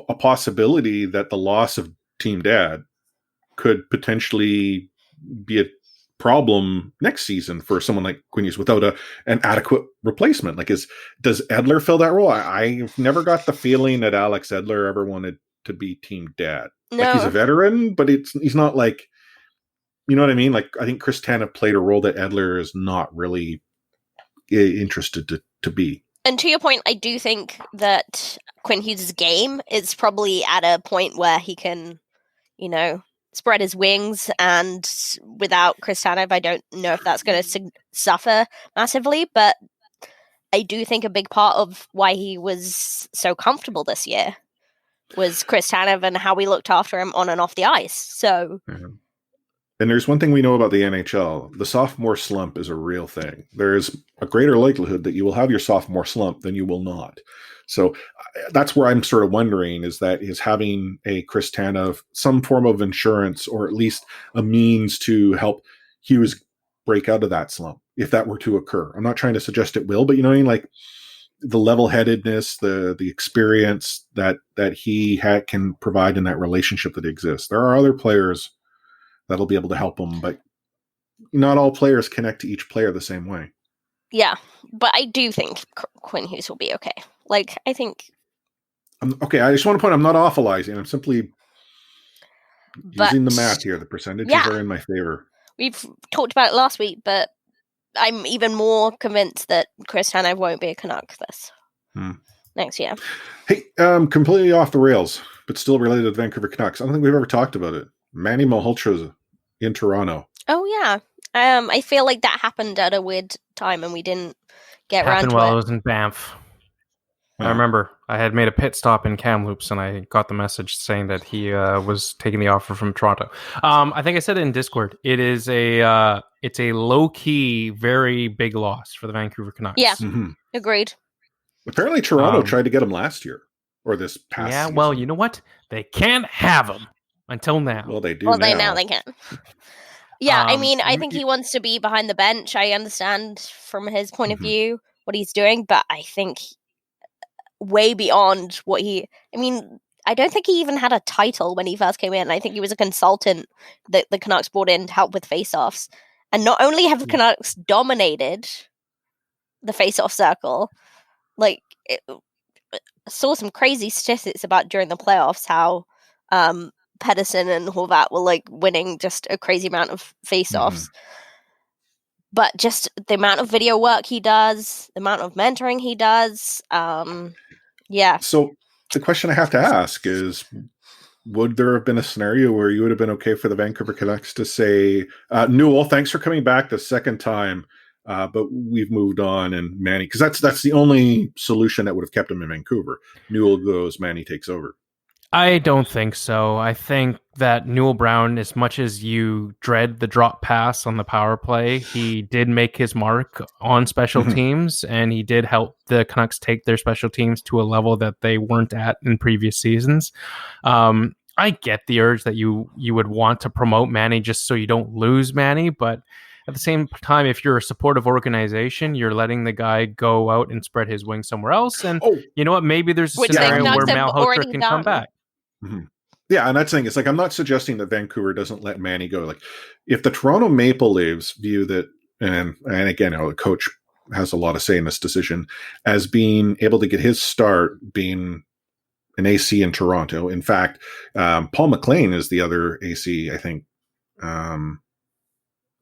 a possibility that the loss of team dad could potentially be a problem next season for someone like Quinn Hughes without an adequate replacement? Does Edler fill that role? I've never got the feeling that Alex Edler ever wanted to be team dad. No. He's a veteran, but he's not like, you know what I mean? I think Chris Tanev played a role that Edler is not really interested to be. And to your point, I do think that Quinn Hughes' game is probably at a point where he can, spread his wings, and without Chris Tanev, I don't know if that's going to suffer massively, but I do think a big part of why he was so comfortable this year was Chris Tanev and how we looked after him on and off the ice. So, And there's one thing we know about the NHL. The sophomore slump is a real thing. There is a greater likelihood that you will have your sophomore slump than you will not. So that's where I'm sort of wondering, is having a Chris Tanev some form of insurance, or at least a means to help Hughes break out of that slump, if that were to occur. I'm not trying to suggest it will, but the level-headedness, the experience that he can provide in that relationship that exists. There are other players that'll be able to help him, but not all players connect to each player the same way. Yeah, but I do think Quinn Hughes will be okay. I think... Okay, I just want to point, I'm not awfulizing. I'm simply using the math here. The percentages are in my favor. We've talked about it last week, but I'm even more convinced that Chris Tanev won't be a Canuck next year. Hey, completely off the rails, but still related to the Vancouver Canucks. I don't think we've ever talked about it. Manny Malhotra's in Toronto. Oh, yeah. I feel like that happened at a weird time and we didn't get around to it. While I was in Banff. I remember I had made a pit stop in Kamloops and I got the message saying that he was taking the offer from Toronto. I think I said it in Discord. It's a low-key, very big loss for the Vancouver Canucks. Yeah, agreed. Apparently Toronto tried to get him last year or this past season. Well, you know what? They can't have him until now. Well, they do now they can. Yeah, I think he wants to be behind the bench. I understand from his point of view what he's doing, but I think way beyond what I don't think he even had a title when he first came in. I think he was a consultant that the Canucks brought in to help with face-offs. And not only have the Canucks dominated the face-off circle, I saw some crazy statistics about during the playoffs how Pedersen and Horvat were winning just a crazy amount of face-offs. but just the amount of video work he does, the amount of mentoring he does, yeah. So the question I have to ask is, would there have been a scenario where you would have been okay for the Vancouver Canucks to say, Newell, thanks for coming back the second time, but we've moved on, and Manny, because that's the only solution that would have kept him in Vancouver. Newell goes, Manny takes over. I don't think so. I think that Newell Brown, as much as you dread the drop pass on the power play, he did make his mark on special teams, and he did help the Canucks take their special teams to a level that they weren't at in previous seasons. I get the urge that you would want to promote Manny just so you don't lose Manny, but at the same time, if you're a supportive organization, you're letting the guy go out and spread his wings somewhere else. And you know what? Maybe there's a scenario where Malhotra can come back. Yeah, and that's the thing. It's like, I'm not suggesting that Vancouver doesn't let Manny go. Like, if the Toronto Maple Leafs view that, and again, the coach has a lot of say in this decision, as being able to get his start being an AC in Toronto. In fact, Paul McLean is the other AC, I think. Am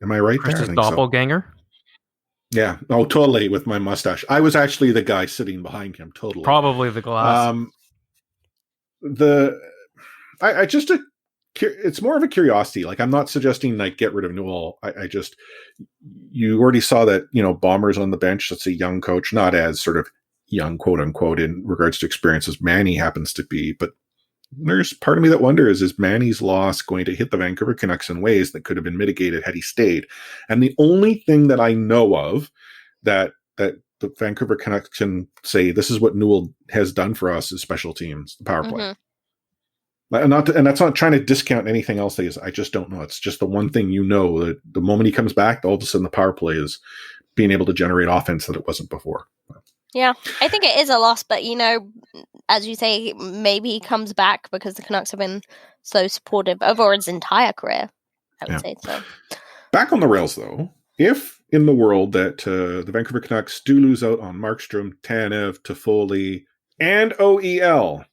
I right there? Chris's doppelganger? So. Yeah. Oh, totally, with my mustache. I was actually the guy sitting behind him, totally. Probably the glass. It's more of a curiosity. Like, I'm not suggesting like get rid of Newell. You already saw that, Bomber's on the bench. That's a young coach, not as sort of young, quote unquote, in regards to experience as Manny happens to be. But there's part of me that wonders, is Manny's loss going to hit the Vancouver Canucks in ways that could have been mitigated had he stayed? And the only thing that I know of that the Vancouver Canucks can say, this is what Newell has done for us, is special teams, the power play. And that's not trying to discount anything else. I just don't know. It's just the one thing, that the moment he comes back, all of a sudden the power play is being able to generate offense that it wasn't before. Yeah, I think it is a loss, but as you say, maybe he comes back because the Canucks have been so supportive over his entire career. I would say so. Back on the rails, though, if in the world that the Vancouver Canucks do lose out on Markstrom, Tanev, Toffoli, and OEL,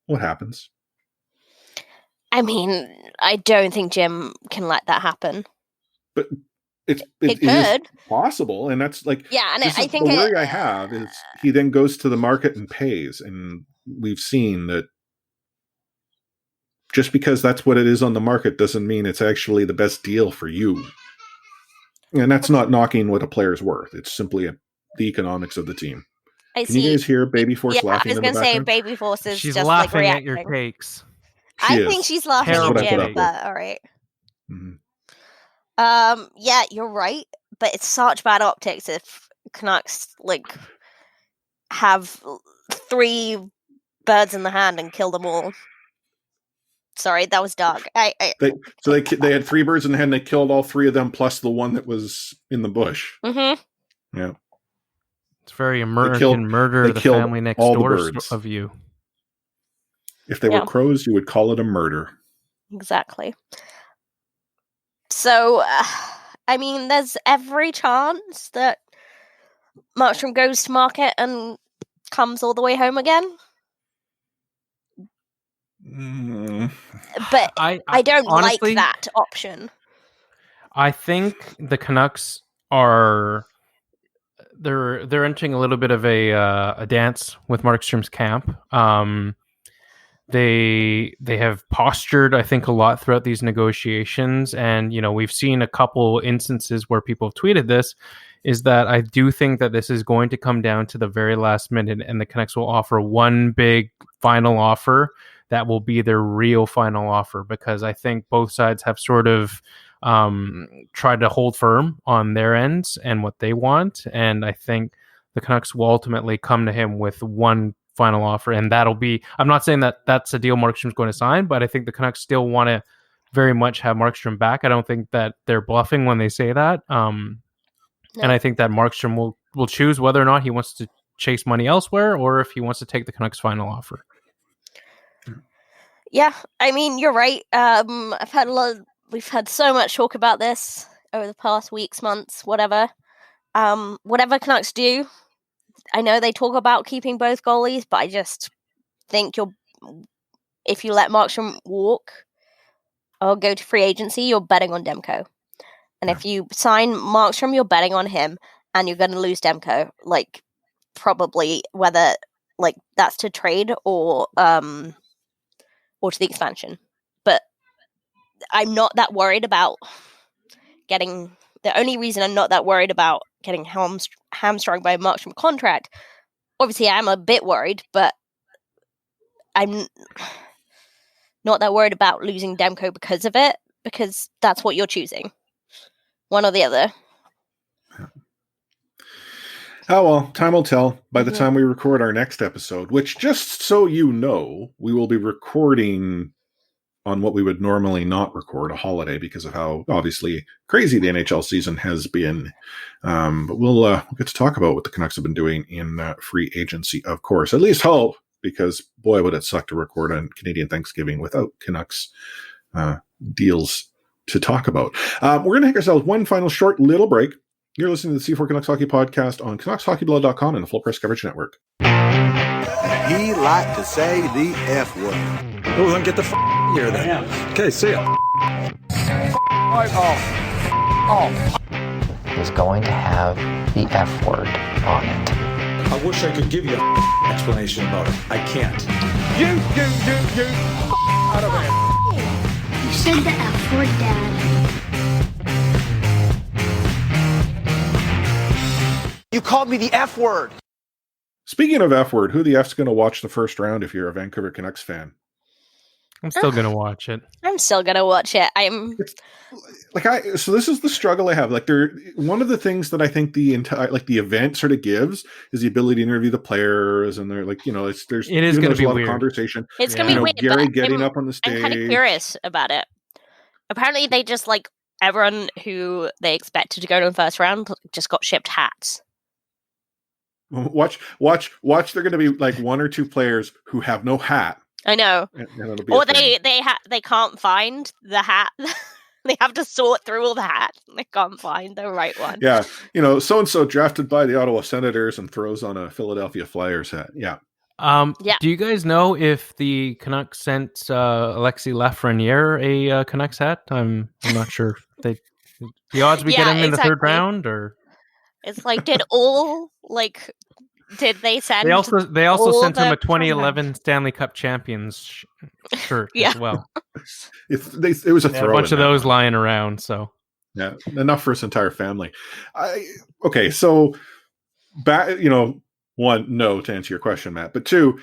what happens? I mean, I don't think Jim can let that happen. But it could. Is possible, and that's like, yeah. And I think the worry I have is he then goes to the market and pays, and we've seen that just because that's what it is on the market doesn't mean it's actually the best deal for you. And that's not knocking what a player's worth. It's simply the economics of the team. Can you guys hear Baby Force laughing? I was going to say Baby Force is she's just laughing like at your takes. I think she's laughing at Jim, but all right. Yeah, you're right, but it's such bad optics if Canucks have 3 birds in the hand and kill them all. Sorry, that was dark. They had 3 birds in the hand. They killed all 3 of them, plus the one that was in the bush. Yeah. It's very American murder, the family next door of you. If they were crows, you would call it a murder. Exactly. So, I mean, there's every chance that Markstrom goes to market and comes all the way home again. But I don't honestly like that option. I think the Canucks are... They're entering a little bit of a dance with Markstrom's camp. They have postured, I think, a lot throughout these negotiations, and we've seen a couple instances where people have tweeted this. Is that I do think that this is going to come down to the very last minute, and the Canucks will offer one big final offer that will be their real final offer, because I think both sides have sort of tried to hold firm on their ends and what they want. And I think the Canucks will ultimately come to him with one final offer. And that'll be, I'm not saying that that's a deal Markstrom's going to sign, but I think the Canucks still want to very much have Markstrom back. I don't think that they're bluffing when they say that. And I think that Markstrom will choose whether or not he wants to chase money elsewhere or if he wants to take the Canucks final offer. Yeah, I mean, you're right. We've had so much talk about this over the past weeks, months, whatever. Whatever Canucks do, I know they talk about keeping both goalies, but I just think if you let Markstrom walk or go to free agency, you're betting on Demko. And if you sign Markstrom, you're betting on him, and you're going to lose Demko. Like, probably whether like that's to trade or to the expansion. But I'm not that worried about getting. The only reason I'm not that worried about getting hamstrung by a Markstrom contract, obviously I'm a bit worried, but I'm not that worried about losing Demko because of it, because that's what you're choosing. One or the other. Oh, well, time will tell by the time we record our next episode, which, just so you know, we will be recording on what we would normally not record, a holiday, because of how obviously crazy the NHL season has been. But we'll get to talk about what the Canucks have been doing in free agency, of course. At least hope, because boy, would it suck to record on Canadian Thanksgiving without Canucks deals to talk about. We're going to take ourselves one final short little break. You're listening to the C4 Canucks Hockey Podcast on CanucksHockeyBlog.com and the Full Press Coverage Network. He liked to say the F word. Oh, then get the here then. Okay, see ya. Is going to have the F word on it. I wish I could give you an explanation about it. I can't. You, out of here. You said the F word, Dad. You called me the F word. Speaking of F word, who the F's going to watch the first round if you're a Vancouver Canucks fan? I'm still going to watch it. I'm still going to watch it. So this is the struggle I have. Like, one of the things that I think the entire, like, the event sort of gives is the ability to interview the players, and they're like, there's going to be a lot of conversation. It's going to be weird. Gary getting up on the stage. I'm kind of curious about it. Apparently, they just everyone who they expected to go to the first round just got shipped hats. Watch. They're going to be like one or two players who have no hat. I know. Or they can't find the hat. They have to sort through all the hats. And they can't find the right one. Yeah. So and so drafted by the Ottawa Senators and throws on a Philadelphia Flyers hat. Yeah. Do you guys know if the Canucks sent Alexi Lafreniere a Canucks hat? I'm not sure. The odds we get him in the third round, or it's like did they send? They also sent him a 2011 Stanley Cup champions shirt as well. It was a throw. A bunch of those lying around. So yeah, enough for his entire family. So one, no, to answer your question, Matt, but two,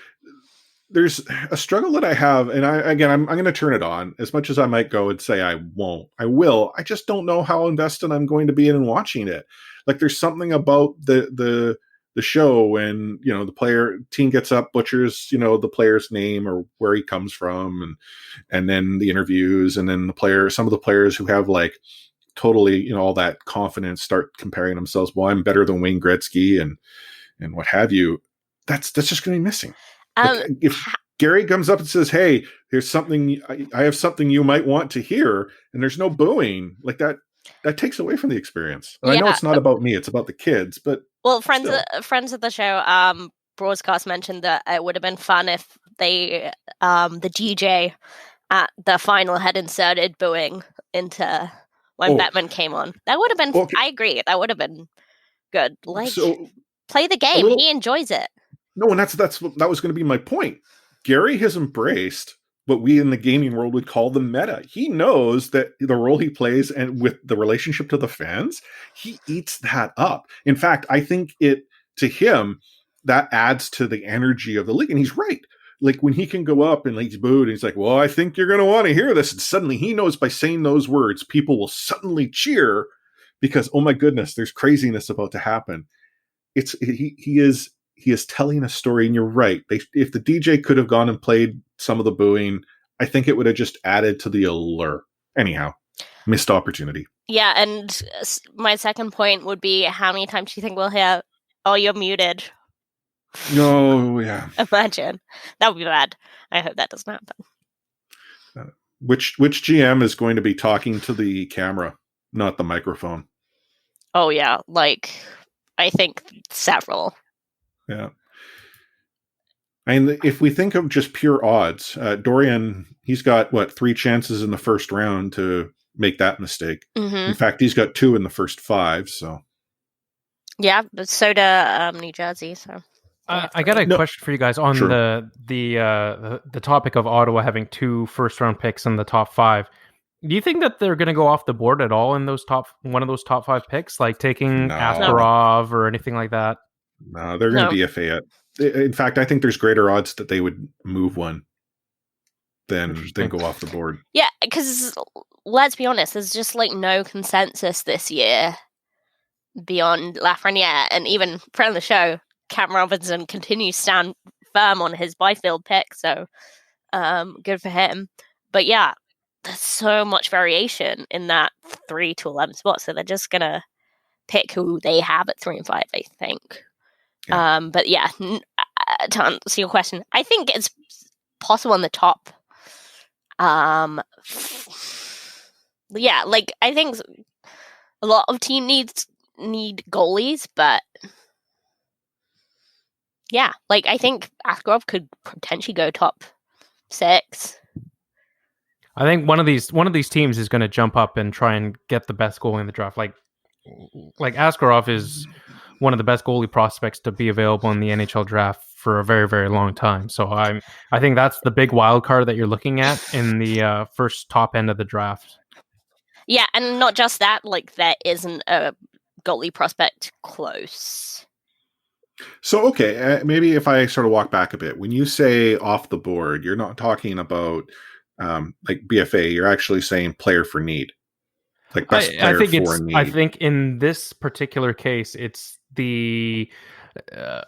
there's a struggle that I have, and I'm going to turn it on. As much as I might go and say I won't, I will. I just don't know how invested I'm going to be in watching it. Like, there's something about the show when the team gets up, butchers the player's name or where he comes from, and then the interviews, and then some of the players who have like totally all that confidence start comparing themselves. Well, I'm better than Wayne Gretzky and what have you. That's just going to be missing. If Gary comes up and says, "Hey, here's something. I have something you might want to hear," and there's no booing like that. That takes away from the experience. And I know it's not about me; it's about the kids. But friends of the show, broadcast mentioned that it would have been fun if they, the DJ at the final had inserted booing into when Batman came on. That would have been. Okay. I agree. That would have been good. Play the game. He enjoys it. No, and that was going to be my point. Gary has embraced what we in the gaming world would call the meta. He knows that the role he plays and with the relationship to the fans, he eats that up. In fact, I think to him, that adds to the energy of the league. And he's right. Like, when he can go up and he's booed and he's like, well, I think you're going to want to hear this. And suddenly he knows by saying those words, people will suddenly cheer because, oh my goodness, there's craziness about to happen. He is telling a story, and you're right. If the DJ could have gone and played some of the booing, I think it would have just added to the allure. Anyhow, missed opportunity. Yeah, and my second point would be, how many times do you think we'll hear, "Oh, you're muted"? No, yeah. Imagine. That would be bad. I hope that doesn't happen. Which GM is going to be talking to the camera, not the microphone? Oh, yeah. I think several. Yeah. And if we think of just pure odds, Dorian, he's got 3 chances in the first round to make that mistake. Mm-hmm. In fact, he's got 2 in the first 5. So Yeah, but so do New Jersey. So I got a question for you guys on the topic of Ottawa having 2 first-round picks in the top 5. Do you think that they're going to go off the board at all in one of those top 5 picks, like taking Askarov or anything like that? No, they're going to BFA it. In fact, I think there's greater odds that they would move one than go off the board. Yeah, because let's be honest, there's just like no consensus this year beyond Lafreniere, and even friend of the show, Cam Robinson, continues to stand firm on his Byfield pick, so good for him. But yeah, there's so much variation in that 3 to 11 spot, so they're just gonna pick who they have at 3 and 5, I think. Yeah. But yeah, to answer your question, I think it's possible in the top. Yeah, like I think a lot of teams need goalies, but yeah, like I think Askarov could potentially go top 6. I think one of these teams is going to jump up and try and get the best goalie in the draft. Like Askarov is one of the best goalie prospects to be available in the NHL draft for a very, very long time. So I think that's the big wild card that you're looking at in the first top end of the draft. Yeah, and not just that, like there isn't a goalie prospect close. So, okay, maybe if I sort of walk back a bit, when you say off the board, you're not talking about like BFA, you're actually saying player for need. Like best player for need. I think in this particular case, it's the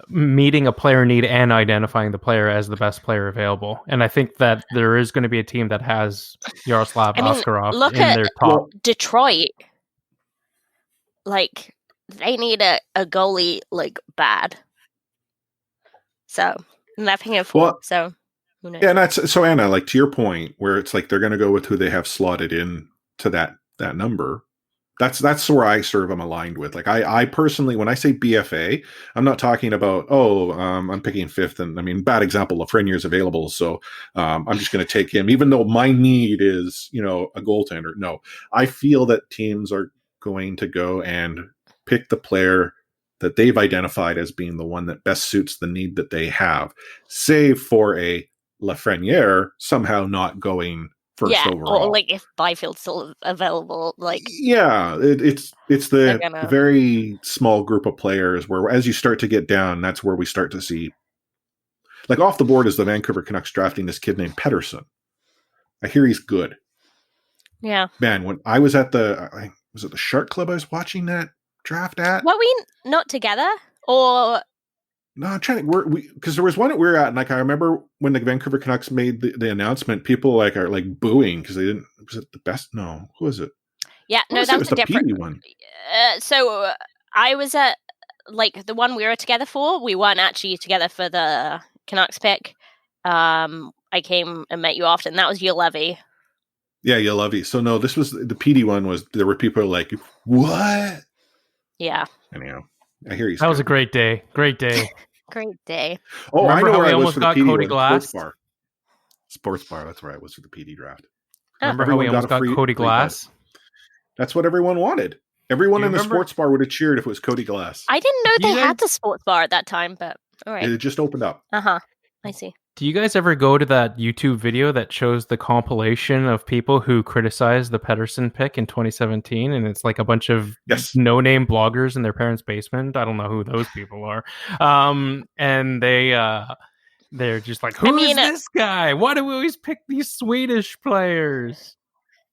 meeting a player need and identifying the player as the best player available. And I think that there is going to be a team that has Yaroslav Askarov in their top. Detroit. Like, they need a goalie, like, bad. So, and they're paying 4, so who knows? Yeah, and that's, so Anna, like, to your point, where it's like they're going to go with who they have slotted in to that number. That's where I sort of am aligned with. Like I personally, when I say BFA, I'm not talking about, I'm picking 5th, and I mean, bad example, Lafreniere is available, so I'm just going to take him, even though my need is, a goaltender. No, I feel that teams are going to go and pick the player that they've identified as being the one that best suits the need that they have, save for a Lafreniere somehow not going first overall. Or like if Byfield's still available, like it's the very small group of players where, as you start to get down, that's where we start to see, like, off the board is the Vancouver Canucks drafting this kid named Pettersson. I hear he's good. Yeah, man. When I was at the Shark Club, I was watching that draft at. Were we not together or? No, I'm trying to. Because there was one that we were at, and like I remember when the Vancouver Canucks made the announcement, people are booing because they didn't. Was it the best? No, who was it? Yeah, no, that was a different PD one. So I was at like the one we were together for. We weren't actually together for the Canucks pick. I came and met you after, and that was Ulevy. Yeah, Ulevy. So no, this was the PD one. Was there were people like, what? Yeah. Anyhow. I hear you. That was a great day. Great day. Great day. Oh, remember I know how where we I was almost for the got PD Cody one. Glass? Sports bar. That's where I was for the PD draft. Remember how we almost got Cody Glass? That's what everyone wanted. Everyone in the sports bar would have cheered if it was Cody Glass. I didn't know they had the sports bar at that time, but all right. It just opened up. I see. Do you guys ever go to that YouTube video that shows the compilation of people who criticized the Pettersson pick in 2017? And it's like a bunch of no-name bloggers in their parents' basement. I don't know who those people are. And they're just like, who is this guy? Why do we always pick these Swedish players?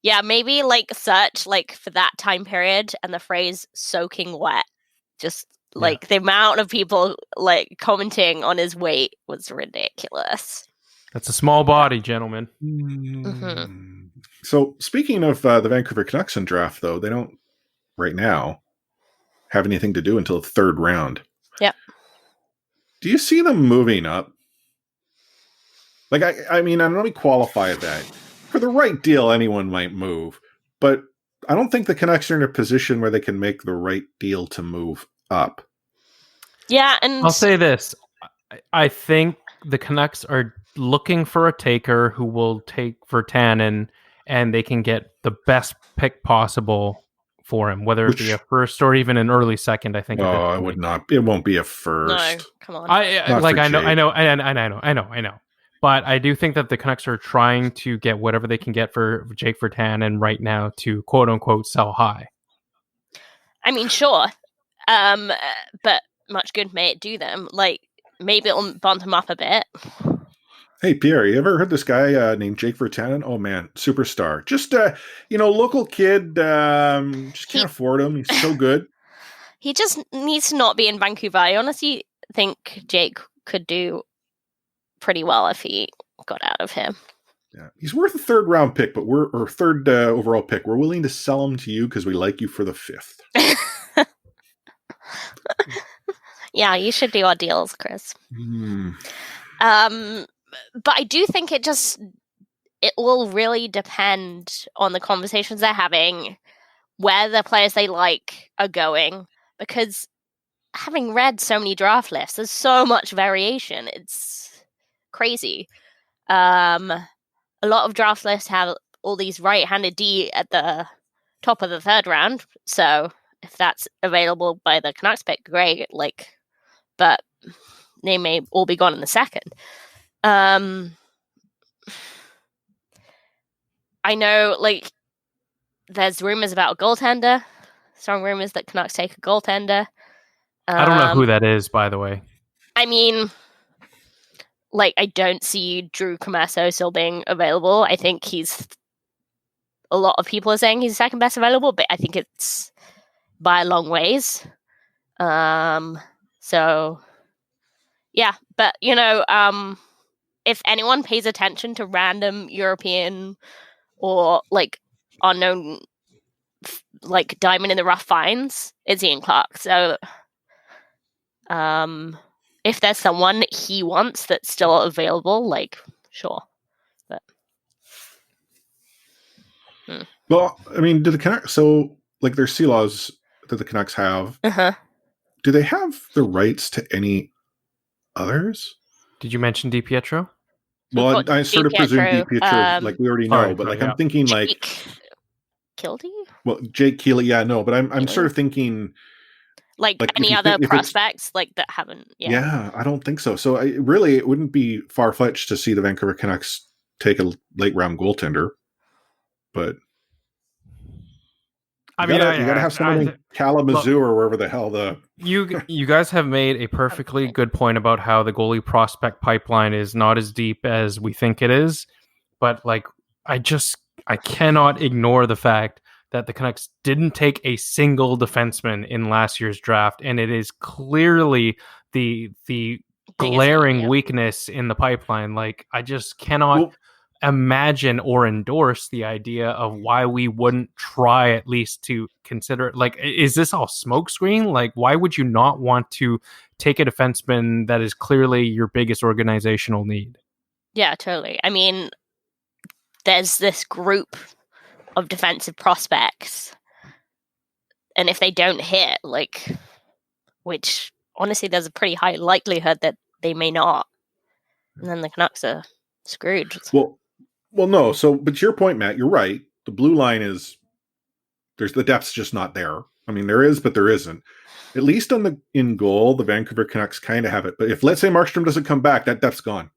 Yeah, maybe like search like for that time period and the phrase soaking wet. Just like the amount of people like commenting on his weight was ridiculous. That's a small body, gentlemen. Mm-hmm. So speaking of the Vancouver Canucks in draft, though, they don't right now have anything to do until the 3rd round. Yeah. Do you see them moving up? Like, I mean, let me qualify that. For the right deal, anyone might move. But I don't think the Canucks are in a position where they can make the right deal to move up. Yeah, and I'll say this. I think the Canucks are looking for a taker who will take Virtanen, and they can get the best pick possible for him, whether it be a first or even an early second. I think. Oh, I would not. It won't be a first. No, come on. I know. But I do think that the Canucks are trying to get whatever they can get for Jake Virtanen right now to quote unquote sell high. I mean, sure. But much good may it do them. Like, maybe it'll bump them up a bit. Hey, Pierre, you ever heard this guy named Jake Virtanen? Oh, man, superstar. Just, local kid, just can't afford him. He's so good. He just needs to not be in Vancouver. I honestly think Jake could do pretty well if he got out of here. Yeah, he's worth a third round pick, but third overall pick. We're willing to sell him to you because we like you for the 5th. Yeah, you should do our deals, Chris. But I do think it will really depend on the conversations they're having, where the players they like are going, because having read so many draft lists, there's so much variation. It's crazy. A lot of draft lists have all these right-handed D at the top of the 3rd round, so if that's available by the Canucks pick, great. But they may all be gone in the 2nd. I know, there's rumors about a goaltender. Strong rumors that Canucks take a goaltender. I don't know who that is, by the way. I mean, I don't see Drew Commesso still being available. I think a lot of people are saying he's second best available, but I think it's by a long ways. So, yeah. But, if anyone pays attention to random European or unknown diamond in the rough finds, it's Ian Clark. So if there's someone he wants that's still available, sure. But Well, I mean, do the Canucks their sea laws that the Canucks have? Do they have the rights to any others? Did you mention DiPietro? Well, I sort of presume DiPietro, we already know, but I'm thinking Jake Kilty? Well, Jake Keeley, yeah, no, but I'm sort of thinking any other prospects that haven't. Yeah, I don't think so. So it wouldn't be far-fetched to see the Vancouver Canucks take a late round goaltender, but you gotta have someone in Kalamazoo or wherever the hell You guys have made a perfectly good point about how the goalie prospect pipeline is not as deep as we think it is, but I cannot ignore the fact that the Canucks didn't take a single defenseman in last year's draft, and it is clearly the glaring weakness in the pipeline. I just cannot imagine or endorse the idea of why we wouldn't try at least to consider it. Is this all smokescreen? Why would you not want to take a defenseman that is clearly your biggest organizational need? Yeah, totally. I mean, there's this group of defensive prospects, and if they don't hit, which honestly there's a pretty high likelihood that they may not, and then the Canucks are screwed. Well, no. So, but to your point, Matt, you're right. The blue line there's the depth's just not there. I mean, there is, but there isn't. At least in goal, the Vancouver Canucks kind of have it. But if, let's say, Markstrom doesn't come back, that depth's gone.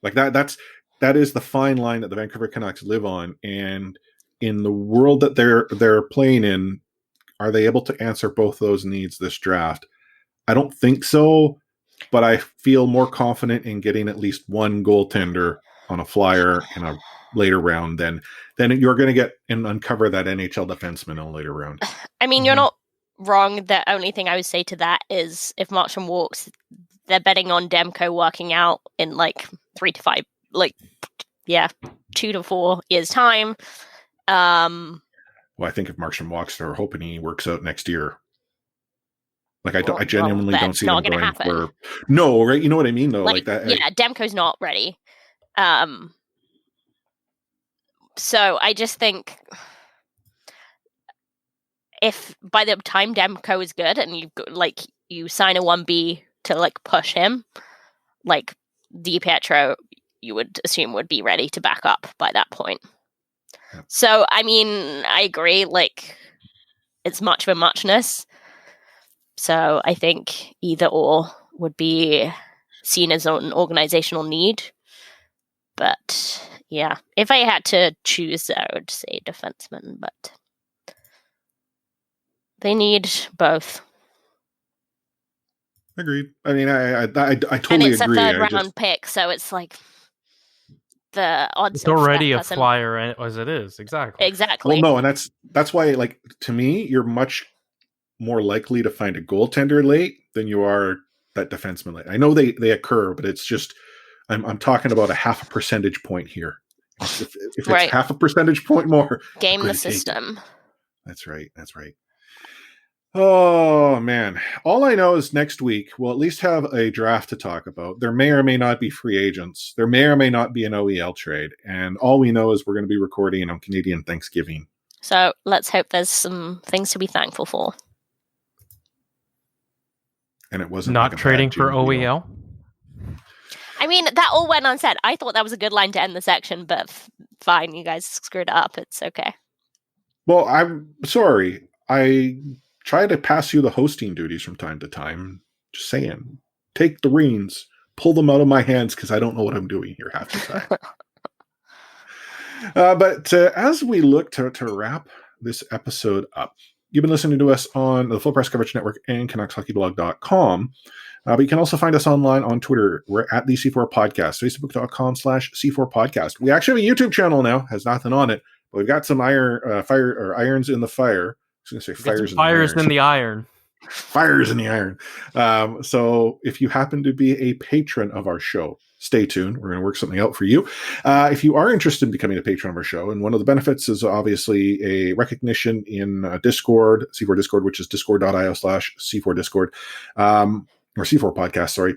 That is the fine line that the Vancouver Canucks live on. And in the world that they're playing in, are they able to answer both those needs this draft? I don't think so, but I feel more confident in getting at least one goaltender on a flyer in a later round than you're going to get and uncover that NHL defenseman in a later round. I mean, you're not wrong. The only thing I would say to that is if Markstrom walks, they're betting on Demko working out in 3 to 5, 2 to 4 years time. Well, I think if Markstrom walks, they're hoping he works out next year. I genuinely don't see them going for. No, right? You know what I mean, though. Yeah, Demko's not ready. So I just think if by the time Demko is good and you sign a 1B to push him, DiPietro, you would assume would be ready to back up by that point. So, I mean, I agree, like, it's much of a muchness. So I think either or would be seen as an organizational need. But yeah, if I had to choose, I would say defenseman, but they need both. Agreed. I mean, I totally and it's agree. a third round pick, so it's like the odds. It's already a flyer as it is. Exactly. Exactly. Well, no, and that's why, like, to me, you're much more likely to find a goaltender late than you are that defenseman late. I know they occur, but it's just I'm talking about a half a percentage point here. If it's Right. half a percentage point more, Game I'm the gonna take it. system. That's right. That's right. Oh man. All I know is next week we'll at least have a draft to talk about. There may or may not be free agents. There may or may not be an OEL trade. And all we know is we're going to be recording on Canadian Thanksgiving. So let's hope there's some things to be thankful for. And it wasn't not like a trading bad for Jim deal. OEL. I mean, that all went unsaid. I thought that was a good line to end the section, but fine, you guys screwed it up. It's okay. Well, I'm sorry. I try to pass you the hosting duties from time to time. Just saying. Take the reins. Pull them out of my hands because I don't know what I'm doing here half the time. But as we look to wrap this episode up, you've been listening to us on the Full Press Coverage Network and CanucksHockeyBlog.com. But you can also find us online on Twitter. We're at the C4 Podcast, Facebook.com/C4 Podcast. We actually have a YouTube channel now, has nothing on it, but we've got some irons in the fire. I was going to say fires in the iron. Fires in the iron. So if you happen to be a patron of our show, stay tuned. We're going to work something out for you. If you are interested in becoming a patron of our show, and one of the benefits is obviously a recognition in Discord, C4 Discord, which is discord.io/C4 Discord, or C4 Podcast, sorry.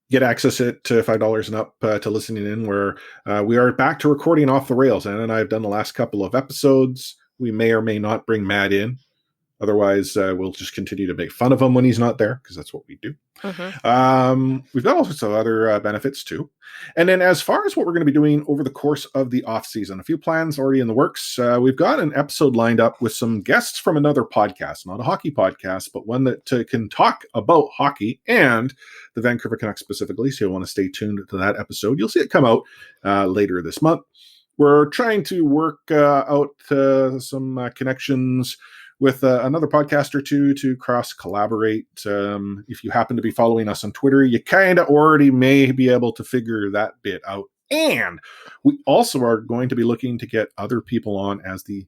Get access to $5 and up to listening in, where we are back to recording off the rails. Anna and I have done the last couple of episodes. We may or may not bring Matt in. Otherwise, we'll just continue to make fun of him when he's not there, because that's what we do. Mm-hmm. We've got all sorts of other benefits, too. And then as far as what we're going to be doing over the course of the off-season, a few plans already in the works. We've got an episode lined up with some guests from another podcast, not a hockey podcast, but one that can talk about hockey and the Vancouver Canucks specifically, so you'll want to stay tuned to that episode. You'll see it come out later this month. We're trying to work out some connections with another podcast or two to cross-collaborate. If you happen to be following us on Twitter, you kind of already may be able to figure that bit out. And we also are going to be looking to get other people on as the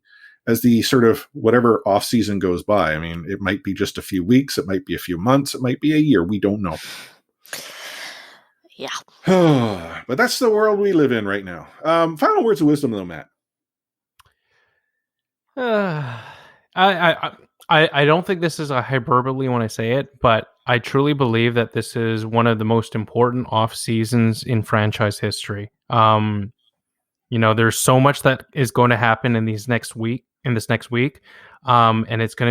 sort of whatever off-season goes by. I mean, it might be just a few weeks, it might be a few months, it might be a year. We don't know. Yeah. But that's the world we live in right now. Final words of wisdom, though, Matt. I don't think this is a hyperbole when I say it, but I truly believe that this is one of the most important off seasons in franchise history. There's so much that is going to happen in this next week, and it's going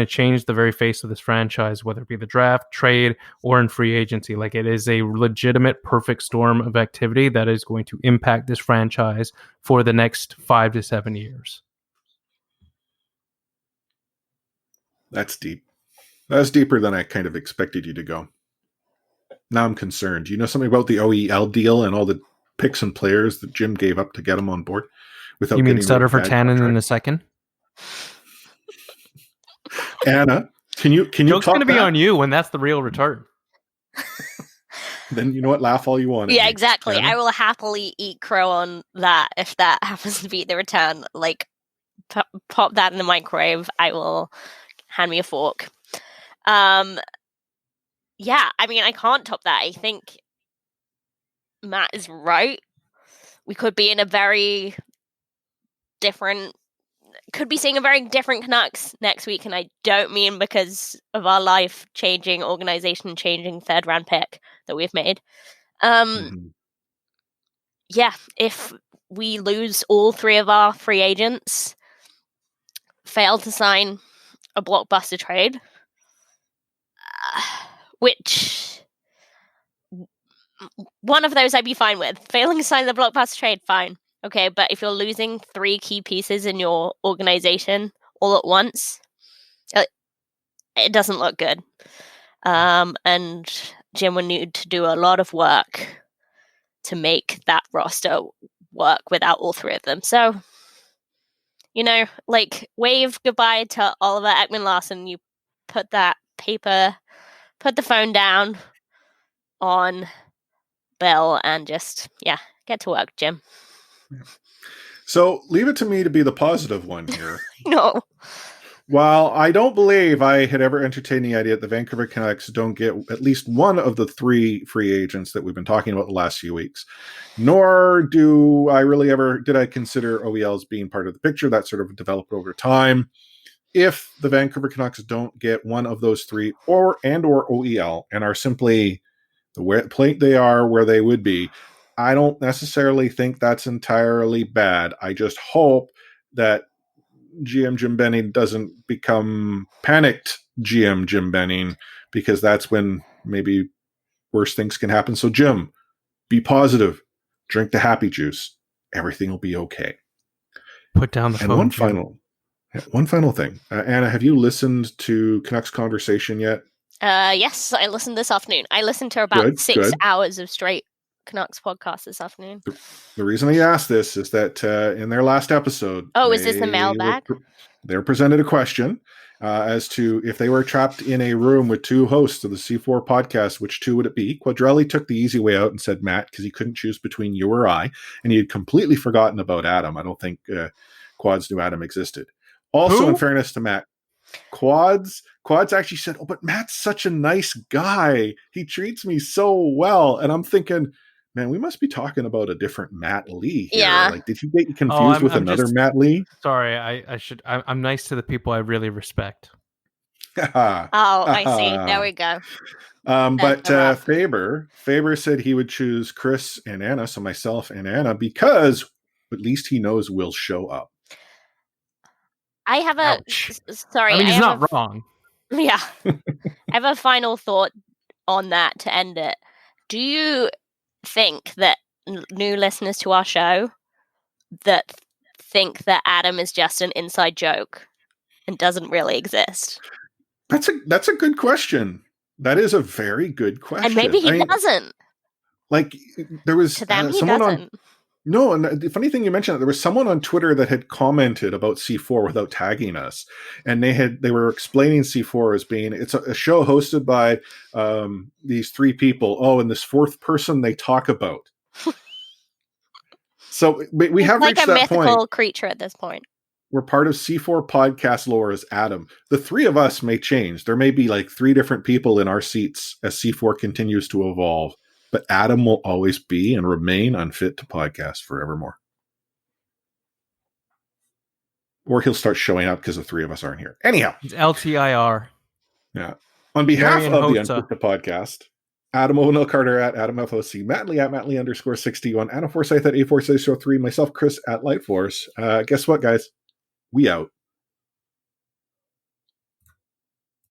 to change the very face of this franchise, whether it be the draft, trade, or in free agency. Like, it is a legitimate perfect storm of activity that is going to impact this franchise for the next 5 to 7 years. That's deep. That's deeper than I kind of expected you to go. Now I'm concerned. You know something about the OEL deal and all the picks and players that Jim gave up to get him on board? Without you mean Sutter for Tannen in the second? Anna, can you Joke's going to be on you when that's the real return. Then you know what? Laugh all you want. Yeah, exactly. Anna? I will happily eat crow on that if that happens to be the return. Like, pop that in the microwave. I will... Hand me a fork. Yeah, I mean, I can't top that. I think Matt is right. We could be in a very different... Could be seeing a very different Canucks next week, and I don't mean because of our life-changing, organization-changing third-round pick that we've made. Yeah, if we lose all three of our free agents, fail to sign a blockbuster trade, which one of those I'd be fine with. Failing to sign the blockbuster trade, fine. Okay, but if you're losing 3 key pieces in your organization all at once, it doesn't look good. And Jim would need to do a lot of work to make that roster work without all 3 of them. So, wave goodbye to Oliver Ekman-Larsson. You put the phone down on Bill and just, get to work, Jim. So leave it to me to be the positive one here. No. While I don't believe I had ever entertained the idea that the Vancouver Canucks don't get at least one of the 3 free agents that we've been talking about the last few weeks, nor do I really did I consider OEL as being part of the picture. That sort of developed over time. If the Vancouver Canucks don't get one of those 3 or OEL and are simply the point they are where they would be, I don't necessarily think that's entirely bad. I just hope that GM Jim Benning doesn't become panicked GM Jim Benning, because that's when maybe worse things can happen. So Jim, be positive, drink the happy juice. Everything will be okay. Put down the phone. And one final thing. Anna, have you listened to Canucks Conversation yet? Yes, I listened this afternoon. I listened to about 6 hours of straight Canucks podcast this afternoon. The reason I asked this is that in their last episode... Oh, is this the mailbag? They were presented a question as to if they were trapped in a room with 2 hosts of the C4 podcast, which 2 would it be? Quadrelli took the easy way out and said Matt, because he couldn't choose between you or I, and he had completely forgotten about Adam. I don't think Quads knew Adam existed. Also, in fairness to Matt, Quads actually said, "Oh, but Matt's such a nice guy. He treats me so well." And I'm thinking, man, we must be talking about a different Matt Lee here. Yeah. Like, did he get confused with another Matt Lee? Sorry, I'm nice to the people I really respect. I see. There we go. But Faber said he would choose Chris and Anna, so myself and Anna, because at least he knows we'll show up. I have a... Sorry. I mean, he's not wrong. Yeah. I have a final thought on that to end it. Do you think that new listeners to our show that think that Adam is just an inside joke and doesn't really exist? That's a good question. That is a very good question. And maybe he doesn't. Like, there was to them, someone he doesn't. No, and the funny thing you mentioned, there was someone on Twitter that had commented about C4 without tagging us, and they were explaining C4 as being it's a show hosted by these 3 people. Oh, and this 4th person they talk about. So we have reached that point. Like a mythical creature at this point. We're part of C4 podcast lore as Adam. The 3 of us may change. There may be like 3 different people in our seats as C4 continues to evolve. But Adam will always be and remain unfit to podcast forevermore. Or he'll start showing up because the 3 of us aren't here. Anyhow. It's LTIR. Yeah. On behalf Marion of Hota. the Unfit to Podcast, Adam O'Neill Carter at AdamFOC, Matt Lee at MattLee_61, Anna Forsyth at A463, myself, Chris at Lightforce. Guess what, guys? We out.